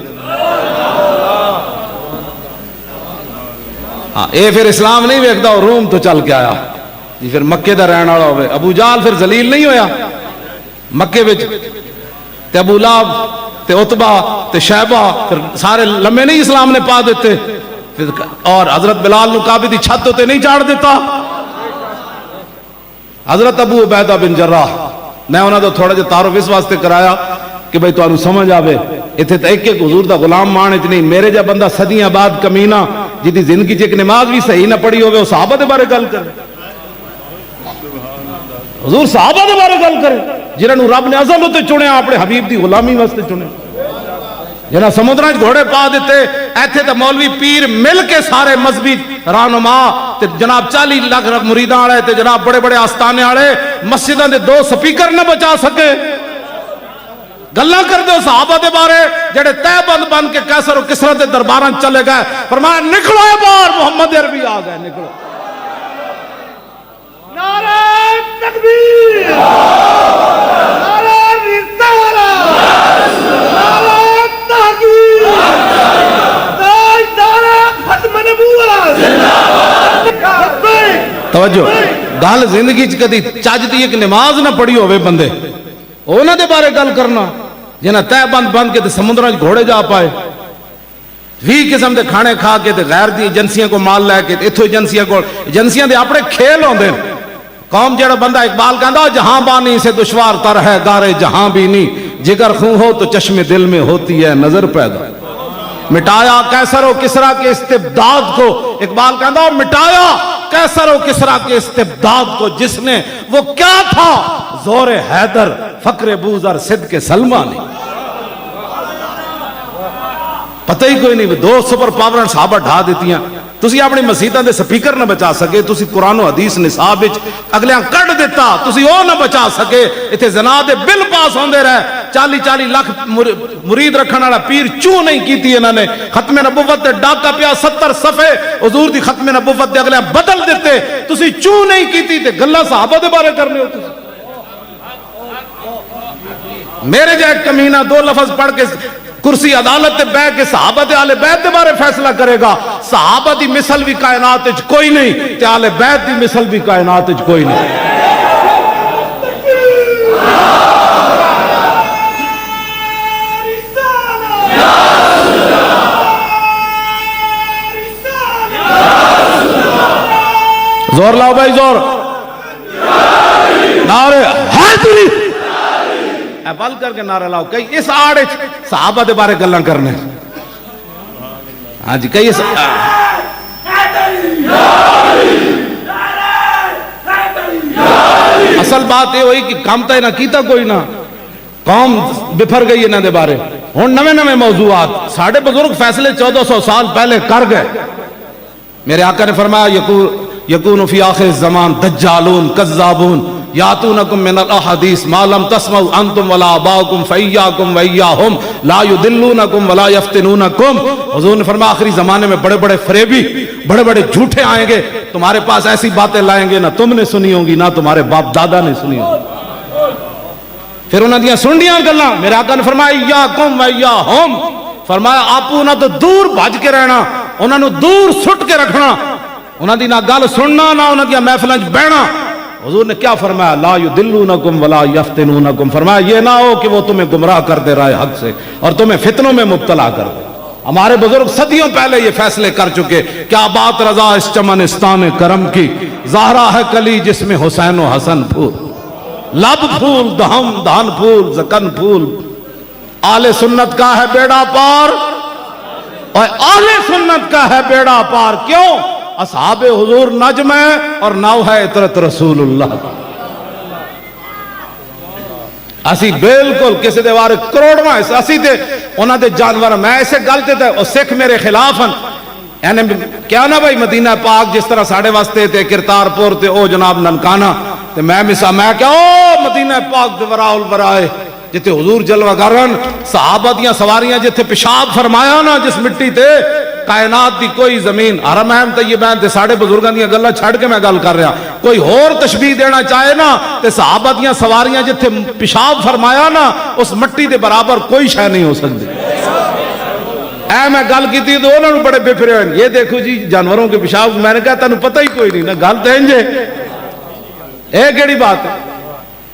ہاں اے پھر اسلام نہیں ویکھدا، روم تو چل کے آیا جی، پھر مکے دا رہن والا ہوئے۔ ابو جال پھر ذلیل نہیں ہویا مکے وچ، تے ابو لہب تے عتبہ تے شیبہ پھر سارے لمحے نہیں اسلام نے پا دیتے، اور حضرت بلال نو کعبے دی چھت تے نہیں چاڑ دیتا۔ حضرت ابو عبیدہ بن جراح میں انہاں دا تھوڑا جہا تعارف اس واسطے کرایا کہ بھئی تانوں سمجھ آوے، ایتھے تے ایک ایک حضور دا غلام مان اچ نہیں، میرے جا بندہ صدیاں بعد کمینہ جدی زندگی چ ایک نماز بھی صحیح نہ پڑھی ہوئے، وہ صحابہ دے بارے گل کرے، حضور صحابہ دے بارے گل کرے جنہاں نو رب نے ازل تے چنیا اپنے حبیب دی غلامی واسطے چنیا، جنہاں سمندراں وچ گھوڑے پا دیتے۔ ایتھے تے مولوی پیر مل کے سارے مذہبی رہنما تے جناب 40 لاکھ مریداں والے تے جناب بڑے بڑے آستانے والے مسجداں دے 2 سپیکر نہ بچا سکے۔ گلاں کر دو صحابہ دے بارے جڑے تہ بند بن کے قیصر و کسریٰ دے درباراں چلے گئے، فرمایا نکلو باہر، محمد عربی آ گئے، نکلو۔ نعرہ تکبیر، نعرہ رسالت، نعرہ تحقیق، نعرہ ختم نبوت۔ توجہ، گل زندگی چ کدی چج دی ایک نماز نہ پڑھی ہوئے بندے، انہاں دے بارے گل کرنا جنہاں تہ بند بند کے سمندراں وچ گھوڑے جا پائے۔ 20 قسم دے کھانے کھا کے تے غیر دی ایجنسیاں کو مال لے کے اتھو ایجنسیاں دے اپنے کھیل ہوندے نے. قوم جڑا بندہ اقبال کہندا جہاں بانی سے دشوار تر ہے گارے جہاں بھی نہیں، جگر خوں ہو تو چشم دل میں ہوتی ہے نظر پیدا. مٹایا کیسر و کسرا کے استبداد کو، اقبال کہندا مٹایا کیسر و کسرا کے استبداد کو جس نے، وہ کیا تھا زور حیدر فقر بوذر صدق سلمہ نے. پتہ ہی کوئی نہیں، دو سپر پاورن صحابہ ڈھا دیتی ہیں. تسی اپنی مسیطاں دے سپیکر نہ بچا سکے، تسی قرآن و حدیث نصاب وچ اگلیاں کٹ دیتا، تسی او نہ بچا سکے. ایتھے زنا دے بل پاس ہوندے رہے، 40 لاکھ مرید رکھن والا پیر چوں نہیں کیتی انہاں نے. ختم نبوت تے ڈاکا پیا 70 صفحے حضور دی ختم نبوت دے اگلے بدل دیتے، تسی چوں نہیں کیتی تے گلاں صحابہ دے بارے کرنے ہو. تسی میرے جائے کمینہ 2 لفظ پڑھ کے کرسی عدالت تے بیٹھ کے صحابہ تے اہل بیت دے بارے فیصلہ کرے گا. صحابہ دی مثل بھی کائنات وچ کوئی نہیں تے اہل بیت دی مثل بھی کائنات وچ کوئی نہیں. زور لاؤ بھائی زور. نعرے حیدری بل کر کے نعرہ لاؤ. کئی اس آڑے صحابہ دے بارے گلاں کرنے. ہاں جی کئی اصل بات یہ ہوئی کہ کام تا نہ کیتا کوئی نہ، قوم بفر گئی انہاں دے بارے. ہن نویں موضوعات ساڑھے بزرگ فیصلے 1400 سال پہلے کر گئے. میرے آقا نے فرمایا یکون فی آخر الزمان دجالون کذابون یاتونکم من الاحادیث ما لم تسمعوا انتم ولا آباؤکم فایاکم وایاہم لا یدلونکم ولا یفتنونکم. حضور نے فرمایا آخری زمانے میں بڑے بڑے فریبی، بڑے بڑے جھوٹے آئیں گے، تمہارے پاس ایسی باتیں لائیں گے نہ تم نے سنی ہوں گی نہ تمہارے باپ دادا نے سنی ہوں گی. پھر انہوں نے سنڈیاں گلاں. میرے آقا نے فرمایا ایاکم وایاہم، فرمایا آپو نہ تو دور بھج کے رہنا، انہوں نے دور سٹ کے رکھنا، انہوں دی نہ گل سننا نہ انہوں دی محفلیں بہنا. حضور نے کیا فرمایا؟ لا یدلونکم ولا یفتنونکم. فرمایا یہ نہ ہو کہ وہ تمہیں گمراہ کر دے رائے حق سے اور تمہیں فتنوں میں مبتلا کر دے. ہمارے بزرگ صدیوں پہلے یہ فیصلے کر چکے. کیا بات رضا اس چمنستان کرم کی، زہرا ہے کلی جس میں حسین و حسن پھول، لب پھول دہم دہن پھول زکن پھول. آل سنت کا ہے بیڑا پار اور آل سنت کا ہے بیڑا پار. کیوں؟ اصحاب حضور نجم ہے اور نو ہے اطرت رسول اللہ. اسی بالکل کسی دے بارے کروڑواں اسی تے انہاں دے جانور. میں ایسے گلتے تے او سکھ میرے خلاف ہیں. یعنی کیا نا بھائی مدینہ پاک جس طرح ساڑھے واسطے تے کرتارپور تے او جناب ننکانہ تے میں کیا او مدینہ پاک دے وراء الورائے جتے حضور جلوہ گرن صحابہ دیاں سواریاں جتے پیشاب فرمایا نا جس مٹی تے کائنات دی کوئی زمین حرمین طیبین تے ساڑھے بزرگاں دیاں گلہ چھڑ کے میں گل کر رہا. کوئی اور تشبیہ دینا چاہے نا تے صحابہ دیاں سواریاں جتے پیشاب فرمایا نا اس مٹی دے برابر کوئی شے نہیں ہو سکتی. اے میں گل کی تھی تو انہوں نے بڑے بے پھرے ہوئے. یہ دیکھو جی جانوروں کے پیشاب. میں نے کہا تنوں پتہ ہی کوئی نہیں نا گل تے انجے اے کیڑی بات ہے.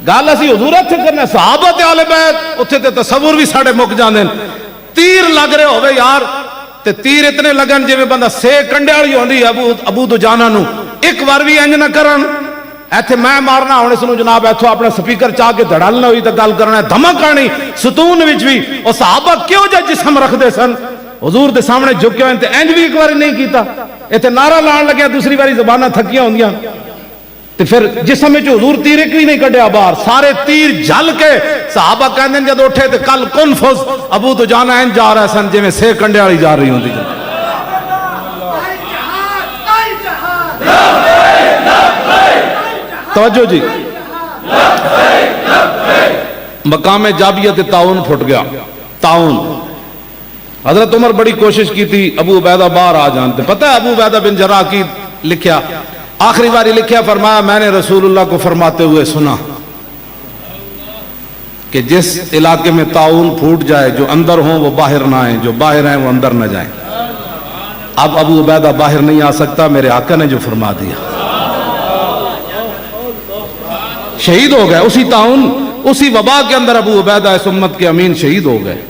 گل اسی حضور اتھے کرنا صحابہ تے آل بیت اتھے تے تصور بھی ساڑھے مک جاندے. تیر لگ رہے ہوئے یار تے تیر اتنے لگن جی میں بندہ سے کنڈے والی ہوندی ابو دجانہ نو ایک بار بھی انج نہ کرن. ایتھے میں مارنا ہونے سنو جناب ایتھو اپنے سپیکر چاہ کے دھڑالنا ہوئی تے گل کرنا ہے دھمک آنی ستون وچ بھی. اور صحابہ کیوں جا جسم رکھ دے سن حضور دے سامنے جھکے ہوئے تے انج بھی ایک بار نہیں کیتا. ایتھے نعرہ لان لگیا دوسری باری زباناں تھکیاں ہوندیاں تے پھر جسم وچ حضور تیر ایک بھی نہیں کڈیا باہر. سارے تیر جل کے صحابہ کہندے جد اٹھے تے کل کن فز ابو دجانہ انج جا رہا سن جویں سے کنڈے والی جا رہی ہوندی. توجہ جی مقام جابیت تعاون پھٹ گیا. تعاون حضرت عمر بڑی کوشش کی تھی ابو عبیدہ باہر آ جانتے. پتہ ہے ابو عبیدہ بن جراح کی لکھیا آخری باری لکھیا فرمایا میں نے رسول اللہ کو فرماتے ہوئے سنا کہ جس علاقے میں تعاون پھوٹ جائے جو اندر ہوں وہ باہر نہ آئیں، جو باہر ہیں وہ اندر نہ جائیں. اب ابو عبیدہ باہر نہیں آ سکتا. میرے آقا نے جو فرما دیا شہید ہو گئے. اسی تعاون اسی وبا کے اندر ابو عبیدہ اس امت کے امین شہید ہو گئے.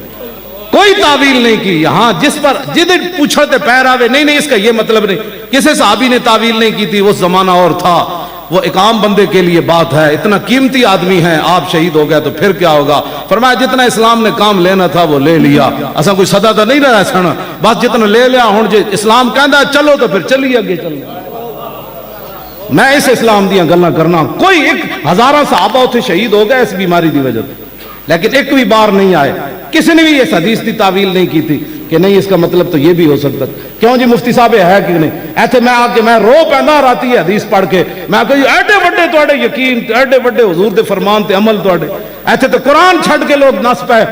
کوئی تعویل نہیں کی. ہاں جس پر جدھر پوچھتے پیر آوے نہیں اس کا یہ مطلب نہیں. کسی صحابی نے تعویل نہیں کی تھی, وہ زمانہ اور تھا, وہ ایک عام بندے کے لیے بات ہے. اتنا قیمتی آدمی ہے, آپ شہید ہو گئے تو پھر کیا ہوگا. فرمایا جتنا اسلام نے کام لینا تھا وہ لے لیا, اساں کوئی صدا تو نہیں رہا سن, بس جتنا لے لیا. ہن جے اسلام کہندا چلو تو پھر چلیے اگے چلو. میں اس اسلام دیاں گلاں کرنا, کوئی ایک ہزاراں صحابہ اتنے شہید ہو گئے اس بیماری دی وجہ سے, لیکن ایک بھی بار نہیں آئے. کسی نے بھی اس حدیث کی تعویل نہیں کی تھی کہ نہیں اس کا مطلب تو یہ بھی ہو سکتا. کیوں جی مفتی صاحب ہے کہ نہیں, ایسے میں آ کے میں رو پیندا راتی ہے حدیث پڑھ کے, میں کہ ایڈے بڑے تواڈے یقین, ایڈے بڑے حضور دے فرمان تے عمل تواڈے, ایتھے تو قرآن چھڈ کے لوگ نس پے,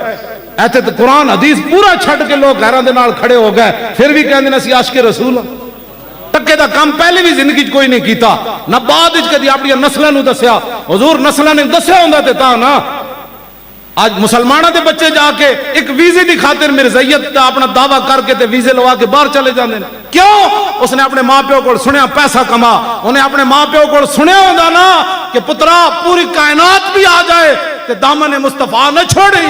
ایتھے تو قرآن حدیث پورا چھڈ کے لوگ غیراں دے نال کھڑے ہو گئے, پھر بھی کہندے نے اسی عاشق رسول ہاں. ٹکے دا کام پہلے بھی زندگی کوئی نہیں کیتا, نہ بعد وچ کدی اپنی نسلاں نو دسیا. حضور نسلاں نے دسیا ہوندا تے تاں نا. آج مسلمانوں دے بچے جا کے ایک ویزے دی خاطر مرزائیت دا اپنا دعویٰ کر کے تے ویزے لوا کے باہر چلے جاندے ہیں. کیوں؟ اس نے اپنے ماں پیو کو سنیا پیسہ کما, انہیں اپنے ماں پیو کو سنیا ہوندا نا کہ پترا پوری کائنات بھی آ جائے تے دامن مصطفیٰ نہ چھوڑی.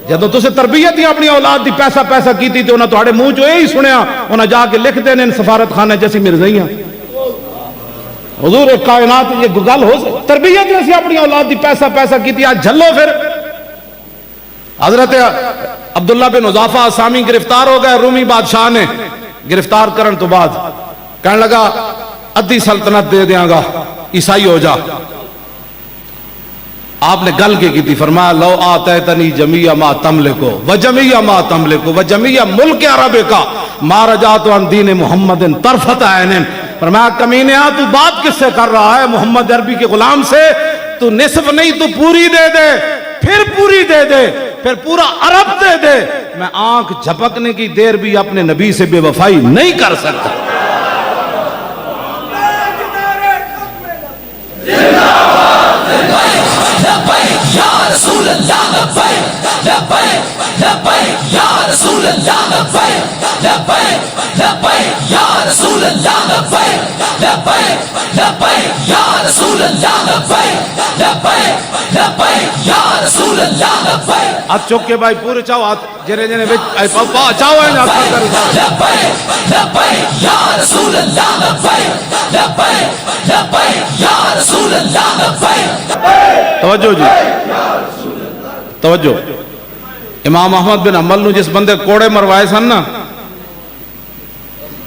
جدوں تسے تربیت ہی اپنی اولاد دی پیسہ کیتی تے انہاں تہاڈے منہ چوں یہی سنیا, انہاں جا کے لکھ دینے سفارت خانے جیسی مرزائیاں. حضور ایک کائنات یہ گل ہو سکتی, تربیت نے اپنی اولاد دی پیسہ کیتی. آج جھلو پھر حضرت عبداللہ بن حذافہ اسامی گرفتار ہو گئے, رومی بادشاہ نے گرفتار کرن تو بعد کہنے لگا ادھی سلطنت دے دیاں گا, عیسائی ہو جا. آپ نے گل کی تھی, فرمایا لو آتیتنی جمیع ما تملکو وجمیع ما تملکو وجمیع ملک عرب کا ما رجعت عن دین محمد طرفت عین. فرمایا کمینے تو بات کس سے کر رہا ہے, محمد عربی کے غلام سے. تو نصف نہیں تو پوری دے دے, پھر پوری دے دے, پھر پورا عرب دے دے, میں آنکھ جھپکنے کی دیر بھی اپنے نبی سے بے وفائی نہیں کر سکتا. یا رسول اللہ لبیک لبیک لبیک یا رسول اللہ لبیک لبیک لبیک یا رسول اللہ لبیک لبیک لبیک یا رسول اللہ لبیک لبیک لبیک یا رسول اللہ لبیک. ہاتھ چوک کے بھائی پورے چاہو, ہاتھ جنے جنے چاہو ہے نا لبیک لبیک یا رسول اللہ لبیک لبیک لبیک یا رسول اللہ لبیک. توجہ جی توجہ. امام احمد بن حنبل نو جس بندے کوڑے مروائے سن نا,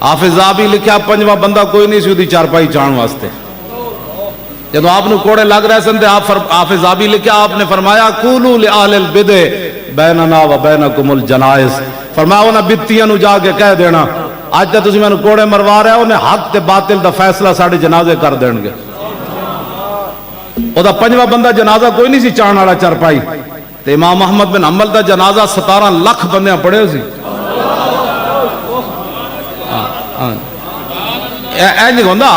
حافظ ذہبی لکھیا پنجواں بندہ کوئی نہیں سی دی چارپائی چان واسطے. جب آپ نے کوڑے لگ رہے سن تے حافظ ذہبی لکھیا, آپ نے فرمایا قولوا لأہل البدع بیننا و بینکم الجنائز. فرمایا انہاں بدتیاں نو جا کے کہہ دینا اج تے تسی مینوں کوڑے مروا رہے ہو, انہیں حق تے باطل دا فیصلہ ساڈے جنازے کر دین گے. او دا پنجواں بندہ جنازہ کوئی نہیں سی چان والا چارپائی, تے امام احمد بن حنبل دا جنازہ 17 لاکھ بندے پڑھے سی. اینج ہوندا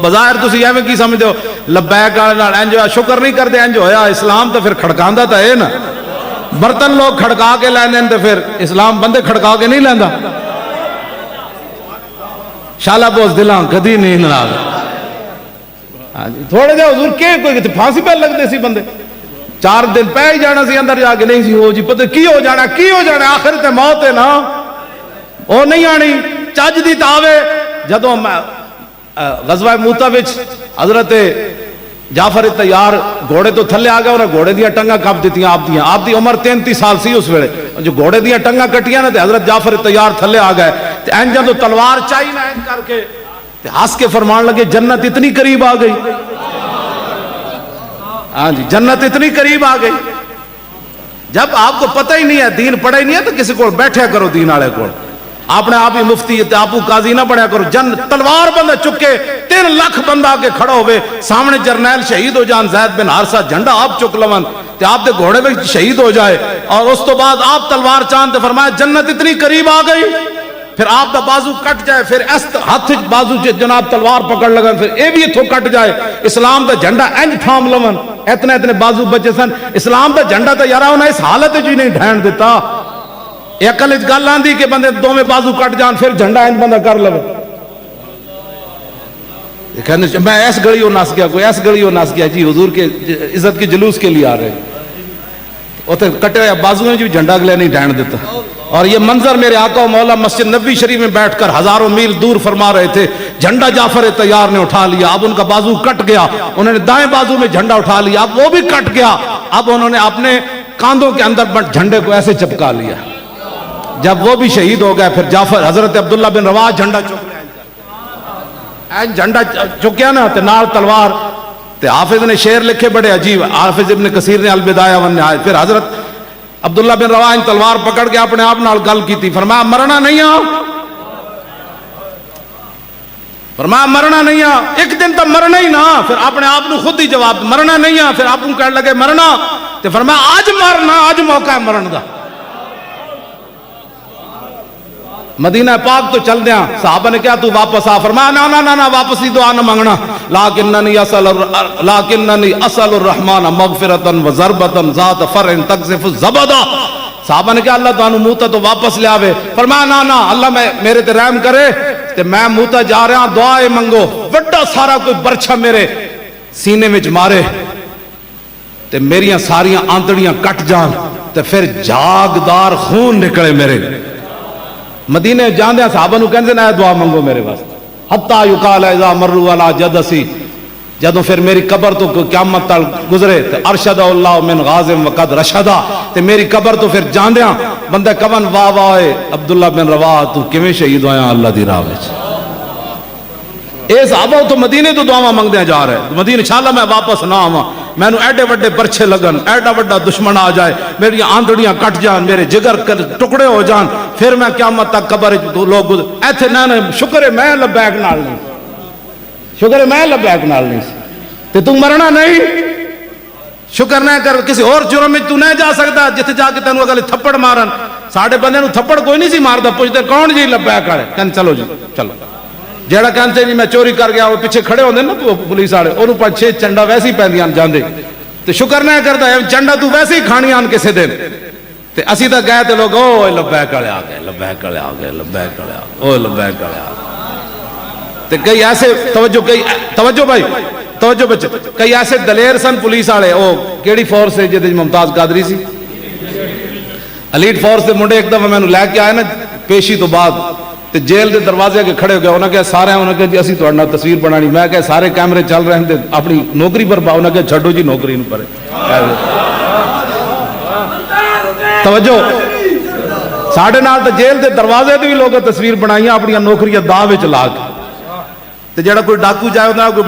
بظاہر تسی ایویں کی سمجھدے ہو لبیک والے نال انج ہویا, شکر نہیں کردے انج ہویا. اسلام تے پھر کھڑکاندا تے ہے نا, برتن لوگ کھڑکا کے لیندے تے پھر اسلام بندے کھڑکا کے نہیں لیندا. شالا بوس دلاں کدی نہیں ناراض. تھوڑے جہا حضور کے کوئی پھانسی پہ لگتے سی بندے, 4 دن پہ ہی جانا سی اندر جا کے, نہیں سی ہو جی پتہ کی ہو جانا آخر تے موت ہے نا, وہ نہیں آنی چج دی تاوے. جدو غزوہ موتا وچ حضرت جعفر تیار گھوڑے تو تھلے آ گئے, انہیں گھوڑے دیا ٹنگا کپ دیتی آپ دی عمر 33 سال سی اس ویلے. جو گھوڑے دیا ٹنگا کٹیاں نا تے حضرت جعفر تیار تھلے آ گئے, تے این جدو تلوار چاہی نا این کر کے ہنس کے فرمان لگے جنت اتنی قریب آ گئی. ہاں جی جنت اتنی قریب آ گئی. جب آپ کو پتہ ہی نہیں ہے, دین پڑھا ہی نہیں ہے, تو کسی کو بیٹھے کرو دین والے کو, اپنے آپ ہی مفتی آپ قاضی نہ بنیا کرو. تلوار بندہ چکے 3 لاکھ بندہ آ کے کھڑا ہوئے سامنے, جرنیل شہید ہو جان زید بن حارثہ, جھنڈا آپ چک لون تے آپ دے گھوڑے میں شہید ہو جائے, اور اس تو بعد آپ تلوار چاند فرمایا جنت اتنی قریب آ گئی. پھر آپ دا بازو کٹ جائے, پھر اس ہاتھ بازو جناب تلوار پکڑ لگن, پھر اے بھی اتھوں کٹ جائے, اسلام دا جھنڈا انج تھام لون, اتنے بازو بچے سن. اسلام دا جھنڈا تو یارا انہیں اس حالت جی نہیں ڈھین دیتا. عقل وچ گل آندی کہ بندے دوویں بازو کٹ جان, پھر جھنڈا انج بندہ کر لو. میں ایس گلیوں نس گیا, کوئی ایس گلیوں نس گیا جی حضور کے عزت کے جلوس کے لیے آ رہے. اتنے کٹے ہوئے بازو میں بھی جھنڈا اگلے نہیں ڈھائن دیتا. اور یہ منظر میرے آقا و مولا مسجد نبوی شریف میں بیٹھ کر ہزاروں میل دور فرما رہے تھے. جھنڈا جعفر طیار نے اٹھا لیا, اب ان کا بازو کٹ گیا, انہوں نے دائیں بازو میں جھنڈا اٹھا لیا, اب وہ بھی کٹ گیا, اب انہوں نے اپنے کاندھوں کے اندر جھنڈے کو ایسے چپکا لیا. جب وہ بھی شہید ہو گئے پھر جعفر حضرت عبداللہ بن رواحہ جھنڈا چک لیا, جھنڈا چکیا نا تے نال تلوار. تے حافظ نے شعر لکھے بڑے عجیب, حافظ ابن کثیر نے البدایہ والنہایہ. پھر حضرت عبداللہ بن رواحہ تلوار پکڑ کے اپنے آپ نال گل کی تھی, فرمایا مرنا نہیں آ, فرمایا مرنا نہیں آ, ایک دن تو مرنا ہی نا. پھر اپنے آپ نے خود ہی جواب مرنا نہیں آ. پھر آپ کو کہنے لگے مرنا, تے فرمایا آج مرنا, آج موقع ہے مرن دا. مدینہ پاک تو چل دیا. صحابہ نے کیا تو واپس آ, فرمایا نا نا نا نا واپس ہی دعا نہ مانگنا, لیکننی اسأل الرحمن مغفرتا و ضربتا ذات فرع تقذف الزبدا. صحابہ نے کہا اللہ تعالیٰ موتا تو واپس لے آوے. فرمایا نا نا اللہ میرے تے رحم کرے, تے میں موتا جا رہا دعائے منگو, وڈا سارا کوئی برچھا میرے سینے میں مارے تے میریاں ساریاں آنتڑیاں کٹ جان, تے پھر جاگدار خون نکلے میرے. مدینے جاندے صحابہ نو کہندے نا دعا منگو میرے واسطے. حتی یقال اذا مروا علی جدسی, جدوں پھر میری قبر تو قیامت تک گزرے تے ارشد اللہ من غازم وقد رشدا, تے میری قبر تو پھر جاندیاں بندہ کون واہ واہ عبداللہ بن رواحہ تو کیویں شہید ہویا اللہ دی راہ وچ. اے صحابہ تو مدینے تو دعاواں منگدے جا رہے, مدینے انشاءاللہ میں واپس نہ آواں, مینوں ایڈے وڈے پرچھے لگن, ایڈا وڈا دشمن آ جائے, میری آندڑیاں کٹ جان, میرے جگر ٹکڑے ہو جان, پھر میں قیامت تک قبر لوگ ایتھے نہ شکر ہے میں لبیک نال نہیں, شکر ہے میں لبیک نال نہیں تے تو مرنا نہیں. شکر نہ کر کسی اور جرم میں تو نہ جا سکتا جتھے جا کے تینوں اگلے تھپڑ مارن. ساڈے بندے نو تھپڑ کوئی نہیں سی ماردا, پوچھتے کون جی لبیک والے, کہن چلو جی چلو. جیڑا کہتے جی میں چوری کر گیا, وہ پیچھے کھڑے ہوندے نا پولیس والے, انہوں پر 6 چنڈا ویسے ہی پیندیاں جاندے, تے شکر نہ کردا چنڈا تو ویسے ہی کھانی آن کسے دن. تے اسی تا گئے تے لوگ او لبیک والے آ گئے, لبیک والے آ گئے, لبیک والے آ گئے, او لبیک والے آ گئے. تے کئی ایسے توجہ بھائی توجہ بچے, کئی ایسے دلیر سن پولیس والے, او کیڑی فورس ہے جدے ممتاز قادری سی ایلیٹ فورس دے منڈے ایک دفعہ مینوں لے کے آئے نا پیشی تو بعد, تے جیل دے دروازے کے کھڑے ہو گئے. انہاں کہا سارے, انہاں کہا جی اسی تہاڈے نال تصویر بنانی. میں کہا سارے کیمرے چل رہے ہیں تے اپنی نوکری پر باؤ. انہاں کہا چھڈو جی نوکری نو پرے. توجہ, ساڈے نال تے جیل دے دروازے تے بھی لوگ تصویر بنائیاں اپنی نوکریاں داء وچ لا کے. تے جڑا کوئی ڈاکو جائے انہاں کوئی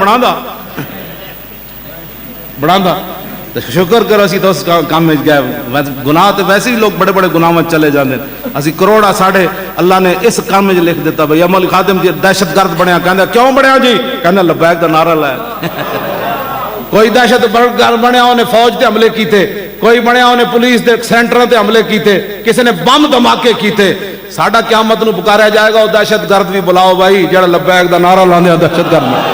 بناندا تو شکر کرو اسی تو اس کام میں گئے. گناہ تو ویسے ہی لوگ بڑے بڑے گناہ میں چلے جاندے, اسی کروڑا ساڑھے اللہ نے اس کام میں لکھ دیتا. بھئی عمل خادم جی دہشت گرد بنیا, کہندے کیوں بنیا جی, کہندے لبیک دا نعرہ لایا. کوئی دہشت گرد بنیا انہیں فوج تے حملے کیتے, کوئی بنیا انہیں پولیس دے سینٹراں تے حملے کیتے, کسی نے بم دھماکے کیتے. ساڈا قیامت نو پکاریا جائے گا, وہ دہشت گرد بھی بلاؤ بھائی جڑا لبیک دا نعرہ لاندے دہشت گرد میں.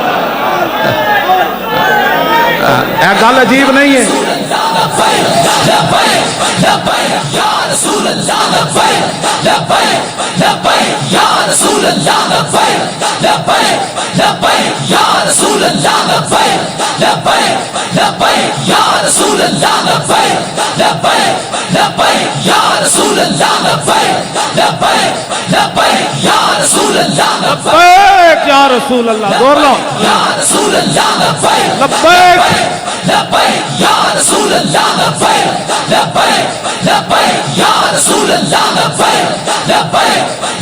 اے گل عجیب نہیں ہے. لبیک یا رسول اللہ, دور لو لبیک لبیک یا رسول اللہ, لبیک لبیک یا رسول اللہ, لبیک لبیک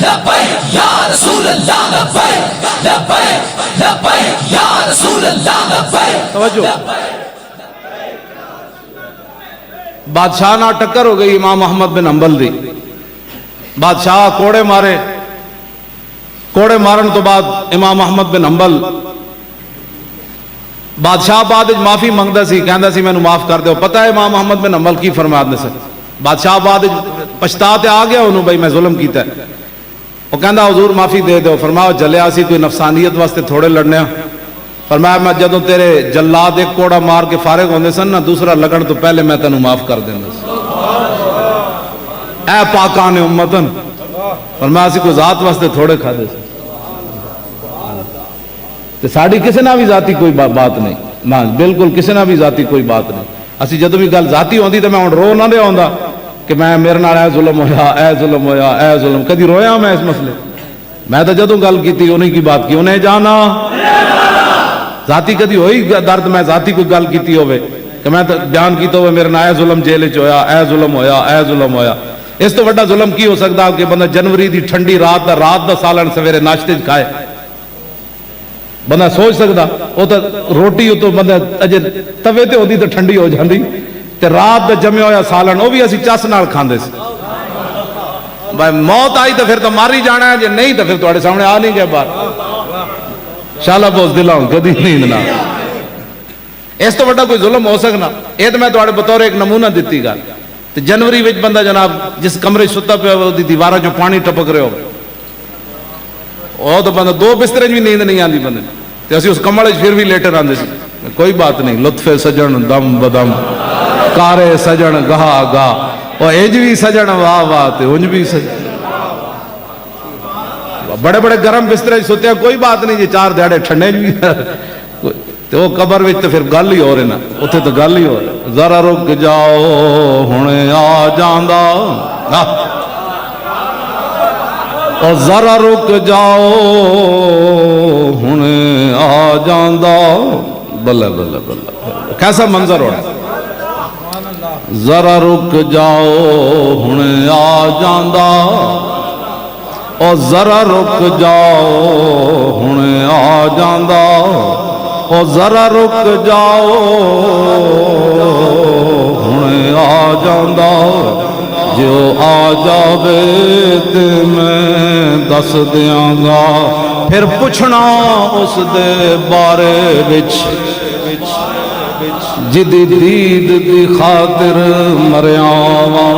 لبیک یا رسول اللہ, لبیک لبیک لبیک یا رسول اللہ, لبیک. توجہ, بادشاہ نہ ٹکر ہو گئی امام احمد بن حنبل دی. بادشاہ کوڑے مارے, کوڑے مارن تو بعد امام احمد بن حنبل بادشاہ بعد معافی منگدا سی, کہندا سی مینوں معاف کر دیو. پتہ ہے امام احمد بن حنبل کی فرمایا نے سر, بادشاہ بعد پچھتا تے آ گیا انہوں, بھائی میں ظلم کیتا ہے. وہ کہندا حضور معافی دے دیو. فرمایا جلیا سی کوئی نفسانیت واسطے تھوڑے لڑنے. فرمایا میں جدوں تیرے جلاد ایک کوڑا مار کے فارغ ہوندے سن نا, دوسرا لگن تو پہلے میں تینوں معاف کر دیندا سی. اے پاکان امتن, فرمایا سی کوئی ذات واسطے تھوڑے کھادے سی. ساڑی کسی نہ بھی ذاتی کوئی بات نہیں, بالکل کسی نہ بھی ذاتی کوئی بات نہیں. اسی جدوں بھی گل ذاتی ہوندی تے میں ہن رو نہ رہا ہوندا کہ میں میرے نال اے ظلم ہویا اے ظلم ہویا اے ظلم، کدی رویا میں اس مسئلے؟ میں تو جدوں گل کیتی انہیں کی بات کی انہیں جانا ذاتی کدی ہوئی درد میں ذاتی کوئی گل کیتی ہوئے کہ میں تو بیان کیتا ہوئے میرے نال اے ظلم جیل وچ ہویا اے ظلم ہویا اے ظلم ہویا۔ اس تو بڑا ظلم کی ہو سکتا کہ بندہ جنوری دی ٹھنڈی رات دا سالن سویرے ناشتے کھائے؟ بندہ سوچ سکتا؟ وہ تو روٹی تو بندہ اجے توے تے ہوندی تے ٹھنڈی ہو جاندی تے رات دا جمع ہویا سالن وہ بھی اسی چس نال کھاندے سی۔ بھائی موت آئی تو پھر تو ماری جانا ہے، جے نہیں تو پھر تواڈے سامنے آ نہیں گئے باہر شالا بوز دلاؤں کدی نیند نہ۔ اس تو بڑا کوئی ظلم ہو سکنا؟ یہ تو میں تواڈے بطور ایک نمونہ دیتی گل۔ تو جنوری وچ بندہ جناب جس کمرے ستا پیا دی دیواراں چوں پانی ٹپک رہے ہو وہ تو بندہ دو بسترے بھی نیند نہیں آتی بندے تے اسی اس کمرے پھر بھی لیٹر آندے سی، کوئی بات نہیں، لطف سجن دم بدم کارے سجن گاہ گاہ، اور انج بھی سجن واہ واہ تے انج بھی سجن، بڑے بڑے گرم بسترے سوتے ہیں کوئی بات نہیں جی، چار دیہڑے ٹھنڈے بھی تو وہ قبر وچ تو پھر گل ہی ہو رہی نا، اتنے تو گل ہی ہو رہی۔ ذرا رک جاؤ ہنے آ جاندا، اور ذرا رک جاؤ ہنے آ جاندا، بلے بلے بلے کیسا منظر ہو رہا ہے۔ ذرا رک جاؤ ہنے آ جاندا، اور ذرا رک جاؤ ہنے آ جاندا، اور ذرا رک جاؤ ہنے آ جاندا، جو آ جاوے تے میں دس دیاں گا، پھر پوچھنا اس دے بارے وچ جدی دید دی خاطر مریاں واں،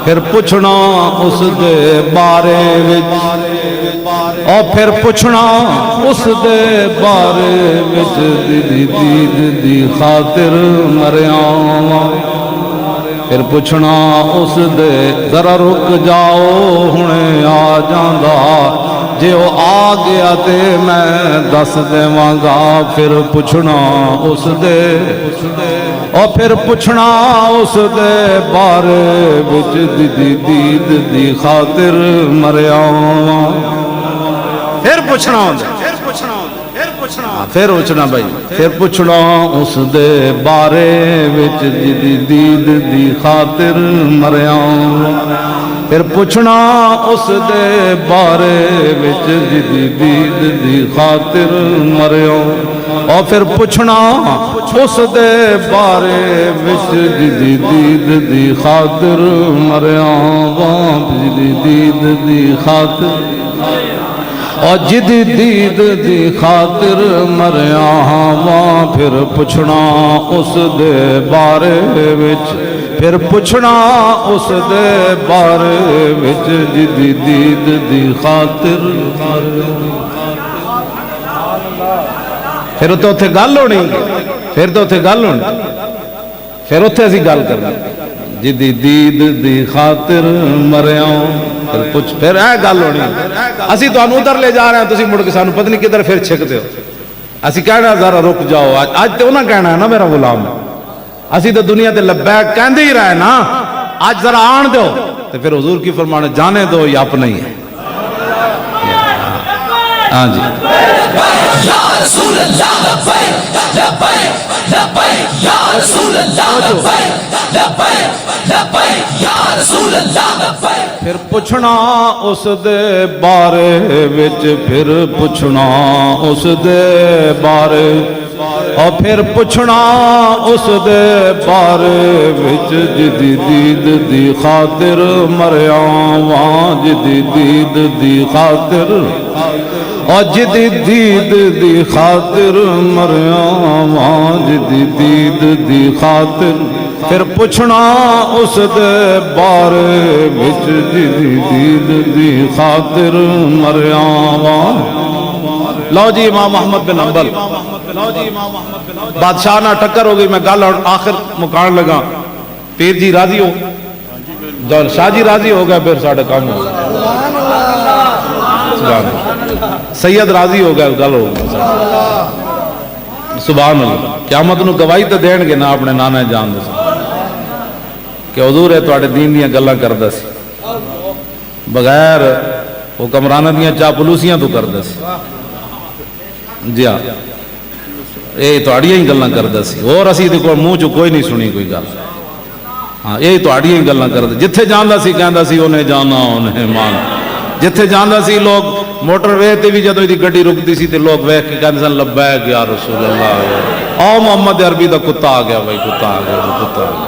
پھر پوچھنا اس دے بارے وچ، اور پھر پوچھنا اس دے بارے وچ جدی دید دی خاطر مریاں واں، پھر پوچھنا اس دے ذرا رک جاؤ ہنے آ جاندا، جے وہ آ گیا تے میں دس دیواں گا، پھر پوچھنا اس دے، اور پھر پوچھنا اس دے بارے وچ دی دید دی خاطر مریاں، پھر پوچھنا پھر پوچھنا بھائی، پھر پوچھنا اس دے بارے وچ جدی دید دی خاطر مریاں، پھر پوچھنا اس دے بارے وچ جدی دید دی خاطر مریاں، اور پھر پوچھنا اس دے بارے وچ جدی دید دی خاطر مریاں، جدی دید دی خاطر، اور جدی دید دی خاطر مریاں واں، پھر پوچھنا اس دے بارے وچ، پھر پوچھنا اس دے بارے وچ جدی دید دی خاطر، پھر تو اتھے گل ہونی، پھر تو اتھے گل ہونی، پھر اتھے اسی گل کرنا جدی دید دی خاطر مریاں، پھر اے گل ہونی، اسی تو ادھر لے جا رہے ہیں، تسی مڑ کے سانو پتہ نہیں کدھر پھر چھکتے ہو، اسی کہنا ذرا رک جاؤ، آج تو انہاں کہنا ہے نا میرا غلام، اسی تو دنیا تے لبیک کہندے ہی رہے نا، آج ذرا آن دو، تو پھر حضور کی فرمانے جانے دو یا اپنا ہی ہے۔ ہاں جی یا رسول اللہ لبیک لبیک لبیک یا رسول اللہ لبیک لبیک لبیک یا رسول اللہ لبیک، پھر پوچھنا اس دے بارے وچ، پھر پوچھنا اس دے بارے، اور پھر پوچھنا اس دے بارے وچ جدی دید دی خاطر مریاں واں، جدی دید دی خاطر، اور جدی دید دی خاطر مریاں واں، جدی دید دی خاطر، پھر پوچھنا اس دے بارے وچ جدی دید دی خاطر مریاں واں۔ لو جی امام محمد بن حنبل بادشاہ نہ ٹکر ہو گئی، میں گل آخر مکان لگا، پیر جی راضی ہو، شاہ جی راضی ہو گئے، پھر ساڑھے کام ہو گئے، سید راضی ہو گئے، گل ہو گئی، ਸੁਭਾਨ ਅੱਲਾਹ। ਕਿਆਮਤ ਨੂੰ ਗਵਾਹੀ ਤਾਂ ਦੇਣਗੇ ਨਾ ਆਪਣੇ ਨਾਨਾ ਜਾਨ ਦੇ ਕਿ ਹਜ਼ੂਰ ਇਹ ਤੁਹਾਡੇ ਦੀਨ ਦੀਆਂ ਗੱਲਾਂ ਕਰਦਾ ਸੀ, ਬਗੈਰ ਹੁਕਮਰਾਨਾਂ ਦੀਆਂ ਚਾਪਲੂਸੀਆਂ ਤੋਂ ਕਰਦਾ ਸੀ। ਜੀ ਹਾਂ, ਇਹ ਤੁਹਾਡੀਆਂ ਹੀ ਗੱਲਾਂ ਕਰਦਾ ਸੀ, ਹੋਰ ਅਸੀਂ ਇਹਦੇ ਕੋਲ ਮੂੰਹ ਚੋਂ ਕੋਈ ਨਹੀਂ ਸੁਣੀ ਕੋਈ ਗੱਲ। ਹਾਂ, ਇਹ ਤੁਹਾਡੀਆਂ ਹੀ ਗੱਲਾਂ ਕਰਦਾ। ਜਿੱਥੇ ਜਾਂਦਾ ਸੀ ਕਹਿੰਦਾ ਸੀ ਉਹਨੇ ਜਾਣਾ ਉਹਨੇ ਮਾਨ। ਜਿੱਥੇ ਜਾਂਦਾ ਸੀ ਲੋਕ ਮੋਟਰਵੇ ਤੇ ਵੀ ਜਦੋਂ ਇਹਦੀ ਗੱਡੀ ਰੁਕਦੀ ਸੀ ਤੇ ਲੋਕ ਵੇਖ ਕੇ ਕਹਿੰਦੇ ਸਨ ਲੱਬੈਕ ਯਾ ਰਸੂਲ ਅੱਲਾਹ, ਆਓ ਮੁਹੰਮਦ ਅਰਬੀ ਦਾ ਕੁੱਤਾ ਆ ਗਿਆ ਭਾਈ, ਕੁੱਤਾ ਆ ਗਿਆ, ਕੁੱਤਾ ਆ ਗਿਆ।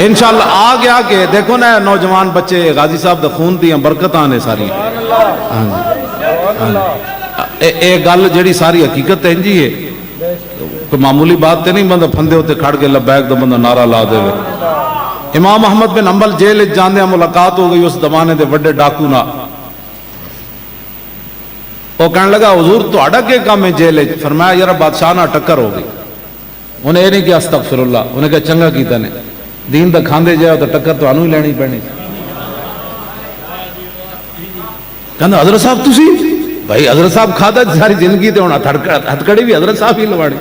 انشاءاللہ آگے آگے دیکھو نا نوجوان بچے غازی صاحب دا خون دیاں برکتاں نے ساری ایک گل جڑی ساری حقیقت ہے جی ہے کوئی معمولی بات تے نہیں بندہ پھندے ہوتے کھڑ کے لبیک دا بندہ نعرہ لا دے امام احمد بن حنبل جیل جاندے ملاقات ہو گئی اس زمانے دے بڑے ڈاکو نال وہ کہنے لگا حضور تہاڈا کے کام ہے جیل فرمایا یار بادشاہ نہ ٹکر ہو گئی انہیں یہ نہیں کہا استغفر اللہ انہیں کہا چنگا کیتا نے دین دا کھاندے جاؤ تو ٹکر تو انہوں ہی لینی پڑنی کہنا حضرت صاحب تسی بھائی حضرت صاحب کھادا ساری زندگی تے ہونا ہتھکڑی بھی حضرت صاحب ہی لواڑی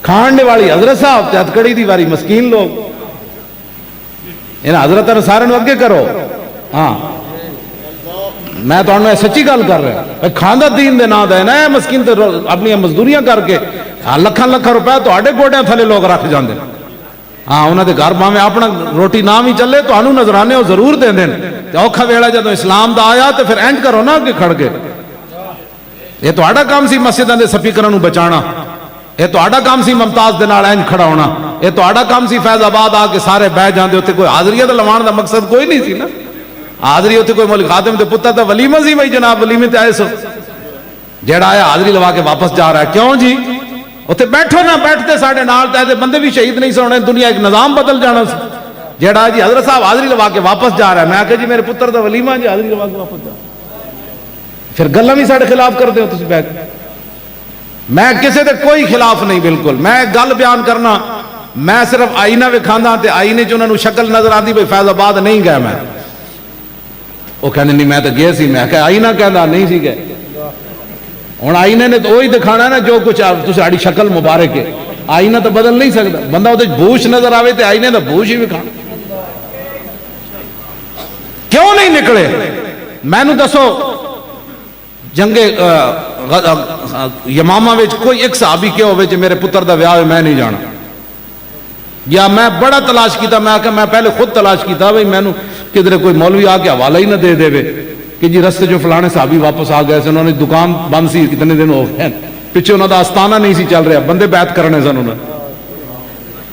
کھاننے والی حضرت صاحب تے ہتھکڑی دی واری مسکین لوگ حضرت سارے اگے کرو ہاں میں تو انہوں نے سچی گل کر رہا کھاندہ دین دے نا دے نا مسکین تے اپنی مزدوریاں کر کے لکھاں لکھاں روپے تو آڑے گوڑے تھلے لوگ رکھ جاندے ہاں انہوں نے گھر باں میں اپنا روٹی نام ہی چلے تو انہوں نظرانے ہو ضرور دیں دیں اوکھا ویڑا جدو اسلام دا آیا تو پھر اینج کرو نا کہ کھڑ کے یہ تو آڑا کام سی مسجدوں دے سپیکروں بچانا یہ تو آڑا کام سی ممتاز دے نال اینج کھڑا ہونا یہ تو آڑا کام سی فیض آباد آ کے سارے بہ جاندے ہوتے کوئی حاضریت لوان دا مقصد کوئی نہیں سی نا حاضری ہوتے کوئی مولوی خادم دے پتر دا ولیمہ سی بھائی جناب ولیمے تے آئے سو جیڑا آیا حاضری لوا کے واپس جا رہا ہے کیوں جی اتنے بیٹھو نہ بیٹھتے ساڑھے نال تے بندے بھی شہید نہیں سونے دنیا ایک نظام بدل جانا سی جیڑا جی حضرت صاحب حاضری لوا کے واپس جا رہا ہے میں کہا جی میرے پتر دا ولیمہ جی حاضری لوا کے واپس جا پھر گلہ بھی ساڑھے خلاف کر دے ہو تسی بیٹھ میں کسی دے کوئی خلاف نہیں بالکل میں گل بیان کرنا میں صرف آئینہ وکھانا تے آئینے جو انہوں نے شکل نظر آتی بھئی فیض آباد نہیں گیا میں وہ کہنے نہیں میں تو گئے سی میں کہا آئینہ کہنا نہیں سی گئے ہوں آئینے نے تو وہی دکھانا نا جو کچھ تاری شکل مبارک ہے آئینہ تو بدل نہیں سکتا بندہ وہ بھوش نظر آوے تو آئینے تو بھوش ہی وکھانا کیوں نہیں نکلے میں نو دسو جنگ یمامہ وچ کوئی ایک صحابی کیا ہوئے جو میرے پتر دا ویاہ میں نہیں جانا یا میں بڑا تلاش کیتا میں پہلے خود تلاش کیتا بھئی میں نو کدھر کوئی مولوی آ کے حوالہ ہی نہ دے دے کہ جی رستے جو فلانے صحابی واپس آ گئے انہوں نے دکان بند سی کتنے دن ہو گئے پیچھے انہوں دا آستانہ نہیں سی چل رہا بندے بیعت کرنے سن انہوں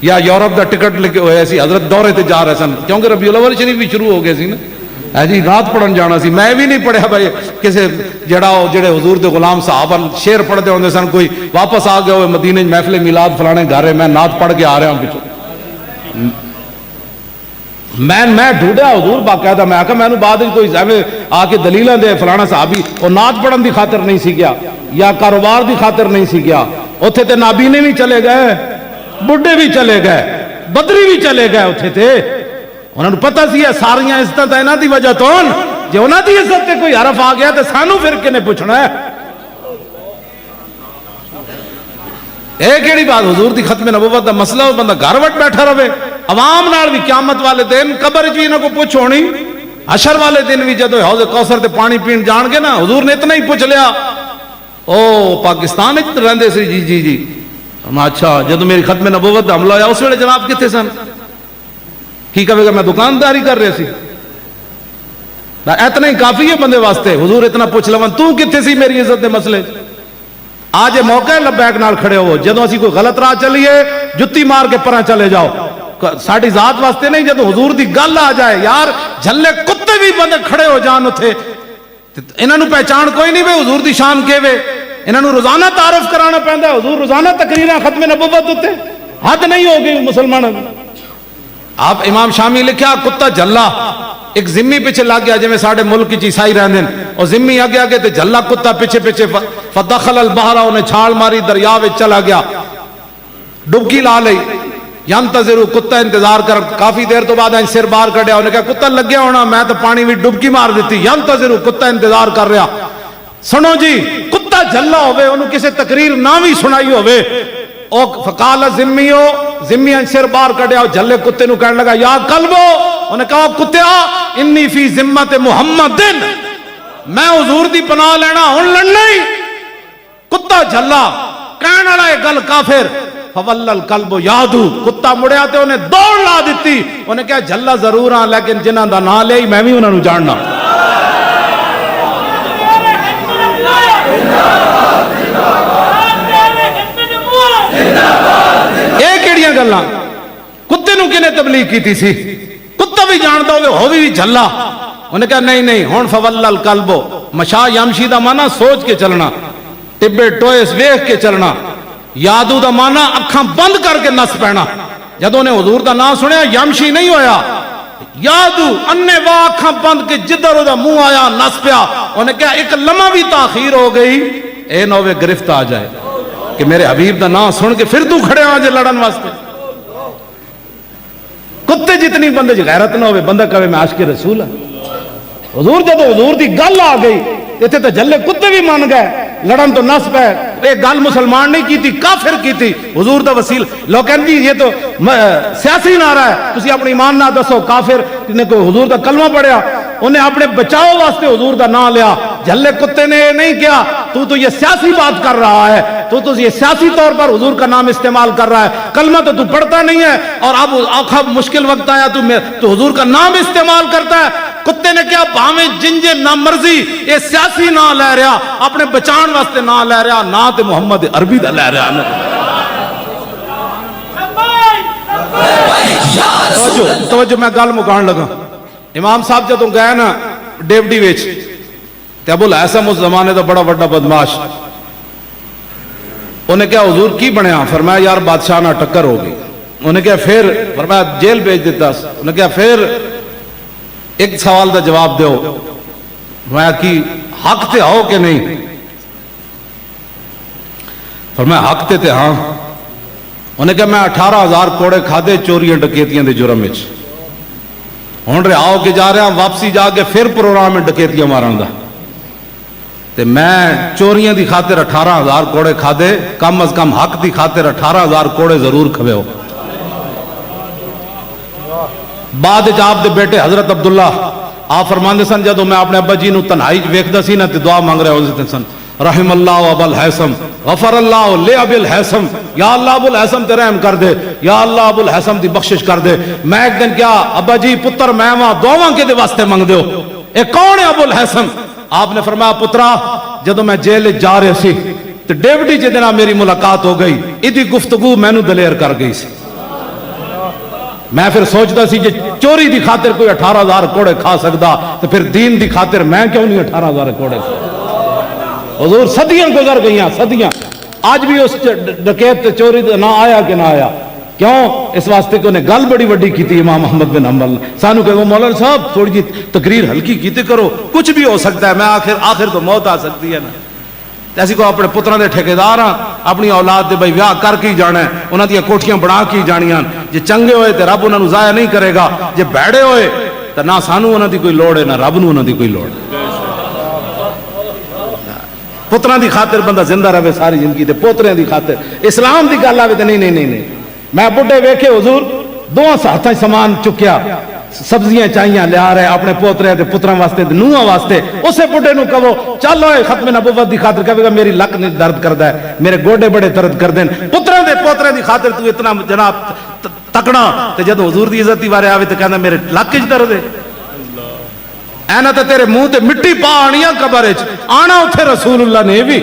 یا یورپ دا ٹکٹ لے کے ہوئے سی حضرت دورے تے جا رہے سن کیونکہ ربیع الاول شریف بھی شروع ہو گئے سی نا جی رات پڑھن جانا سی میں بھی نہیں پڑھیا بھائی کسے جڑے حضور دے غلام صحابہ شعر پڑھتے ہوندے سن کوئی واپس آ گئے ہوئے مدینے محفل میلاد فلانے گھر ہے میں نعت پڑھ کے آ رہا ہوں پیچھے میں ڈھونڈیا حضور باقاعدہ میں آکا میں نے بعد کوئی آ کے دلیلیں دے فلانا صحابی اور نعت پڑھن دی خاطر نہیں سی گیا یا کاروبار دی خاطر نہیں سی گیا اتھے تے نابینے بھی چلے گئے بڈھے بھی چلے گئے بدری بھی چلے گئے اتھے تے انہوں نے پتہ سی ہے ساریاں عزتیں انہاں دی وجہ تو جے انہاں دی عزت تے کوئی حرف آ گیا تے سانو پھر کنے پوچھنا ہے ایک ایڑی بات حضور دی ختم نبوت دا مسئلہ ہو بندہ گھر وٹ بیٹھا رہے عوام نال بھی قیامت والے دن قبر جی انہوں کو پوچھ ہونی حشر والے دن بھی جدو حوض کوثر تے پانی پین جان گے نا حضور نے اتنا ہی پوچھ لیا او پاکستان رہندے سی جی جی جی اچھا جدو میری ختم نبوت دا حملہ ہویا اس ویلے جناب کتنے سن کی کہے گا میں دکانداری کر رہے سی اتنا ہی کافی ہے بندے واسطے حضور اتنا پوچھ لون تو کتنے سی میری عزت دے مسئلے آج موقع ہے لبیک نال کھڑے ہو جدو اسی کوئی غلط راہ چلیے جتی مار کے پرہ چلے جاؤ ساڑھی ذات واسطے نہیں جدو حضور دی گل آ جائے یار جھلے کتے بھی بندے کھڑے ہو جان اتھے انہاں نو پہچان کوئی نہیں بے حضور دی شان کے وے انہاں نو روزانہ تعارف کرانا پہندا ہے حضور روزانہ تقریراں ختم نبوت ہوتے حد نہیں ہو گئی مسلمان آپ امام شامی لکھیا کتا جھلا ایک ذمی پیچھے لگ گیا جویں ساڈے ملک کی عیسائی رہندے اور ذمی اگے اگے تے جھلا کتا پیچھے پیچھے فدخل البحر انہیں چھال ماری دریا وچ چلا گیا ڈبکی لا لئی ینتظرو کتا انتظار کر کافی دیر تو بعد سر باہر کڈیا انہیں کہا کتا لگیا ہونا میں تو پانی وچ ڈبکی مار دیتی ینتظرو کتا انتظار کر رہا سنو جی کتا جھلا ہوئے انہوں کسی تقریر نہ بھی سنائی ہوئے او فقال ذمیو ذمی سر باہر کڈیا جھلے کتے نو کہنے لگا یا قلبو انہیں کہا کتیا انی فی ذمت محمد میں حضور دی پناہ لینا ہن لڑنا ہی کتا جھلا کہنے والا ہے گل کافر فول القلب یادو کتا مڑیا تے انہیں دوڑ لا دیتی انہیں کہا جھلا ضرور ہاں لیکن جنہاں دا نام لے میں بھی انہاں نو جاننا ایک ایڑیاں گلاں کتے نو کنے تبلیغ کی سی کتا بھی جانتا ہو بھی جھلا انہیں کہا نہیں نہیں ہون فولل قلبو مشا یمشی دا مانا سوچ کے چلنا ٹبے ٹوئس ویخ کے چلنا یادو دا مانا اکھاں بند کر کے نس پینا جدوں نے حضور دا نام سنیا یمشی نہیں ہویا یادو انے واہ اکھاں بند کے جدھر دا منہ آیا نس پیا انہیں کہا ایک لمحہ بھی تاخیر ہو گئی اے نوے گرفت آ جائے کہ میرے حبیب دا نام سن کے پھر تو کھڑے آجے لڑن واسطے کتے جتنی بندے غیرت نہ ہوئے بندہ کہے میں عاشق رسول ہوں حضور جدو حضور دی گل آ گئی اتنے تو جلے کتے بھی مان گئے لڑن تو نس پہ ایک گل مسلمان نہیں کی تھی کافر کی تھی حضور دا وسیل لوگ کہتے ہیں یہ تو سیاسی نعرہ ہے تسی اپنی ایمان نہ دسو کافر نے کوئی حضور دا کلمہ پڑھیا انہیں اپنے بچاؤ واسطے حضور دا نام لیا جھلے کتے نے نہیں کیا تو یہ سیاسی بات کر رہا ہے تو یہ سیاسی طور پر حضور کا نام استعمال کر رہا ہے کلمہ تو پڑھتا نہیں ہے اور اب آخا مشکل وقت آیا تو حضور کا نام استعمال کرتا ہے کتے نے کیا بھاویں جنجے نہ مرضی یہ سیاسی نہ لے رہا اپنے بچان واسطے نہ لے رہا نہ تے محمد عربی دا لے رہا توجہ میں گل مکان لگا امام صاحب جدوں گئے نا ڈیوڈی وچ تے ابو الحسن اس زمانے دا بڑا بڑا بدماش انہیں کہا حضور کی بنیا فرمایا یار بادشاہ نہ ٹکر ہو گئی انہیں کہا پھر فرمایا جیل بھیج دیتا انہیں کہا پھر ایک سوال دا جواب دیو فرمایا کی حق تے ہو کہ نہیں فرمایا حق تے ہاں انہیں کہا میں 18,000 کوڑے کھادے چوریاں ڈکیتیاں دے جرم وچ ہن رہا ہو کے جا رہا واپسی جا کے پھر پروگرام میں ڈکیتیاں مارن دا تے میں چوریاں دی خاطر 18,000 کوڑے کھادے کم از کم حق دی خاطر 18,000 کوڑے ضرور کھوے ہو بعد آپ دے بیٹے حضرت عبداللہ آپ فرماندے سن جدو میں اپنے ابا جی نو تنہائی ویکھدا سی نا تے دعا مانگ رہے ہوندے سن رحم اللہ ابا الحسن غفر اللہ لے ابی الحسن یا اللہ ابو الحسن تے رحم کر دے یا اللہ ابو الحسن دی بخشش کر دے میں ایک دن کیا ابا جی پتر میں وہاں دعاواں کے دے واسطے مانگ دیو اے کون ہے ابو الحسن آپ نے فرمایا پترا جدو میں جیل جا رہے سی تو ڈیوڈی جے دن میری ملاقات ہو گئی ادھی گفتگو میں نو دلیر کر گئی سی میں پھر سوچتا سی جے چوری دی خاطر کوئی 18,000 کوڑے کھا سکتا تو پھر دین دی خاطر میں کیوں نہیں 18,000 کوڑے حضور صدیاں گزر گئیاں صدیاں آج بھی اس ڈکیت چوری نہ آیا کہ نہ آیا کیوں اس واسطے کہ انہیں گل بڑی وڈی کی تھی امام احمد بن حنبل سانو کہ وہ مولانا صاحب تھوڑی جی تقریر ہلکی کیتے کرو کچھ بھی ہو سکتا ہے میں آخر تو موت آ سکتی ہے نا ایسی کو اپنے پتروں دے ٹھیکیدار ہاں اپنی اولاد دے بھائی ویاہ کر کے جانا ہے انہاں دی کوٹھیاں بنا کے جانیاں جے چنگے ہوئے تے رب انہاں نو ضائع نہیں کرے گا جے بھڑے ہوئے تے نہ سانو انہاں دی کوئی لوڑ ہے نہ رب نو انہاں دی کوئی لوڑ پتروں دی خاطر بندہ زندہ رہے ساری زندگی تے پوتریاں دی خاطر اسلام دی گل آوے تے نہیں نہیں نہیں نہیں میں بڈھے ویکھے حضور دونوں ہاتھاں سامان چکیا سبزیاں چاہیاں لیا رہے اپنے پوترے تے پتراں واسطے تے نوہاں واسطے اسے بڈھے نو کہو چل ہوئے ختم نبوت دی خاطر کہے گا میری لک نہیں درد کردا ہے میرے گوڈے بڑے درد کردے پتراں دے پوترے دی خاطر تو اتنا جناب تکڑا تے جدوں حضور دی عزت دی بارے آوے تے کہندا میرے لک وچ درد ہے اینا تے تیرے منہ تے مٹی پا آنیاں قبر وچ آنا اوتھے رسول اللہ نے بھی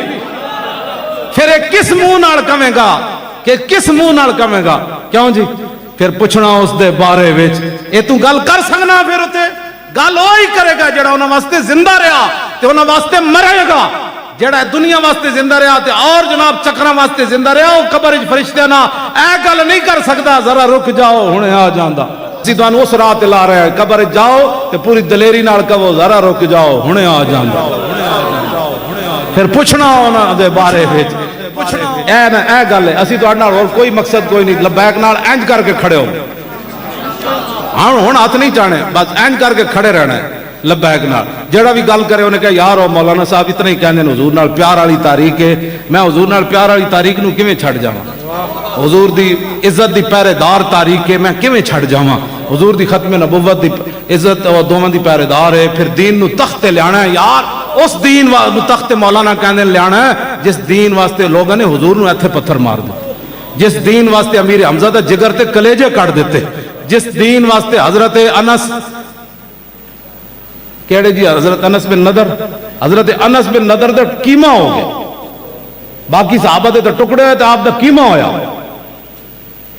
پھر کس منہ نال کہے گا کہ کس منہ نال کہے گا کیوں جی پھر پوچھنا اس دے بارے وچ اے تو گل کر سکنا پھر تے گل وہی کرے گا جڑا انہاں واسطے زندہ رہا تے انہاں واسطے مرے گا جڑا دنیا واسطے زندہ رہا تے اور جناب چکراں واسطے زندہ رہا او قبر وچ فرشتے نہ اے گل نہیں کر سکدا ذرا رک جاؤ ہنے آ جاندا اسی تانوں اس راہ تے لا رہے ہیں قبر وچ جاؤ تے پوری دلیری نال کہو ذرا رک جاؤ ہنے آ جاندا پھر پوچھنا انہاں دے بارے وچ اے گل ہے اسی تہاڈے نال اور کوئی مقصد کوئی نہیں لبیک نال انج کر کے کھڑے ہو ہن ہاتھ نہیں چاہنے بس انج کر کے کھڑے رہنا ہے لبیک نال جڑا بھی گل کرے انہیں کہا یار او مولانا صاحب اتنا ہی کہندے نے حضور نال پیار والی تاریخ ہے میں حضور نال پیار والی تاریخ نو کیویں چھڈ جاواں حضور دی عزت دی پہرے دار تاریخ ہے میں کیویں چھڈ جاواں حضور دی ختم نبوت دی عزت او دوواں دی پہرے دار ہے پھر دین نو تخت تے لیانا ہے یار اس دین نو تخت مولانا کہندے لیانا ہے جس دین واسطے لوگاں نے حضور نو ایتھے پتھر مار دتے جس دین واسطے امیر حمزہ دا جگر تے کلیجے کٹ دیتے جس دین واسطے حضرت انس کیڑے جی حضرت انس بن نضر دا کیما ہو گیا باقی صحابہ دے تے ٹکڑے ہوئے تے آپ دا کیما ہویا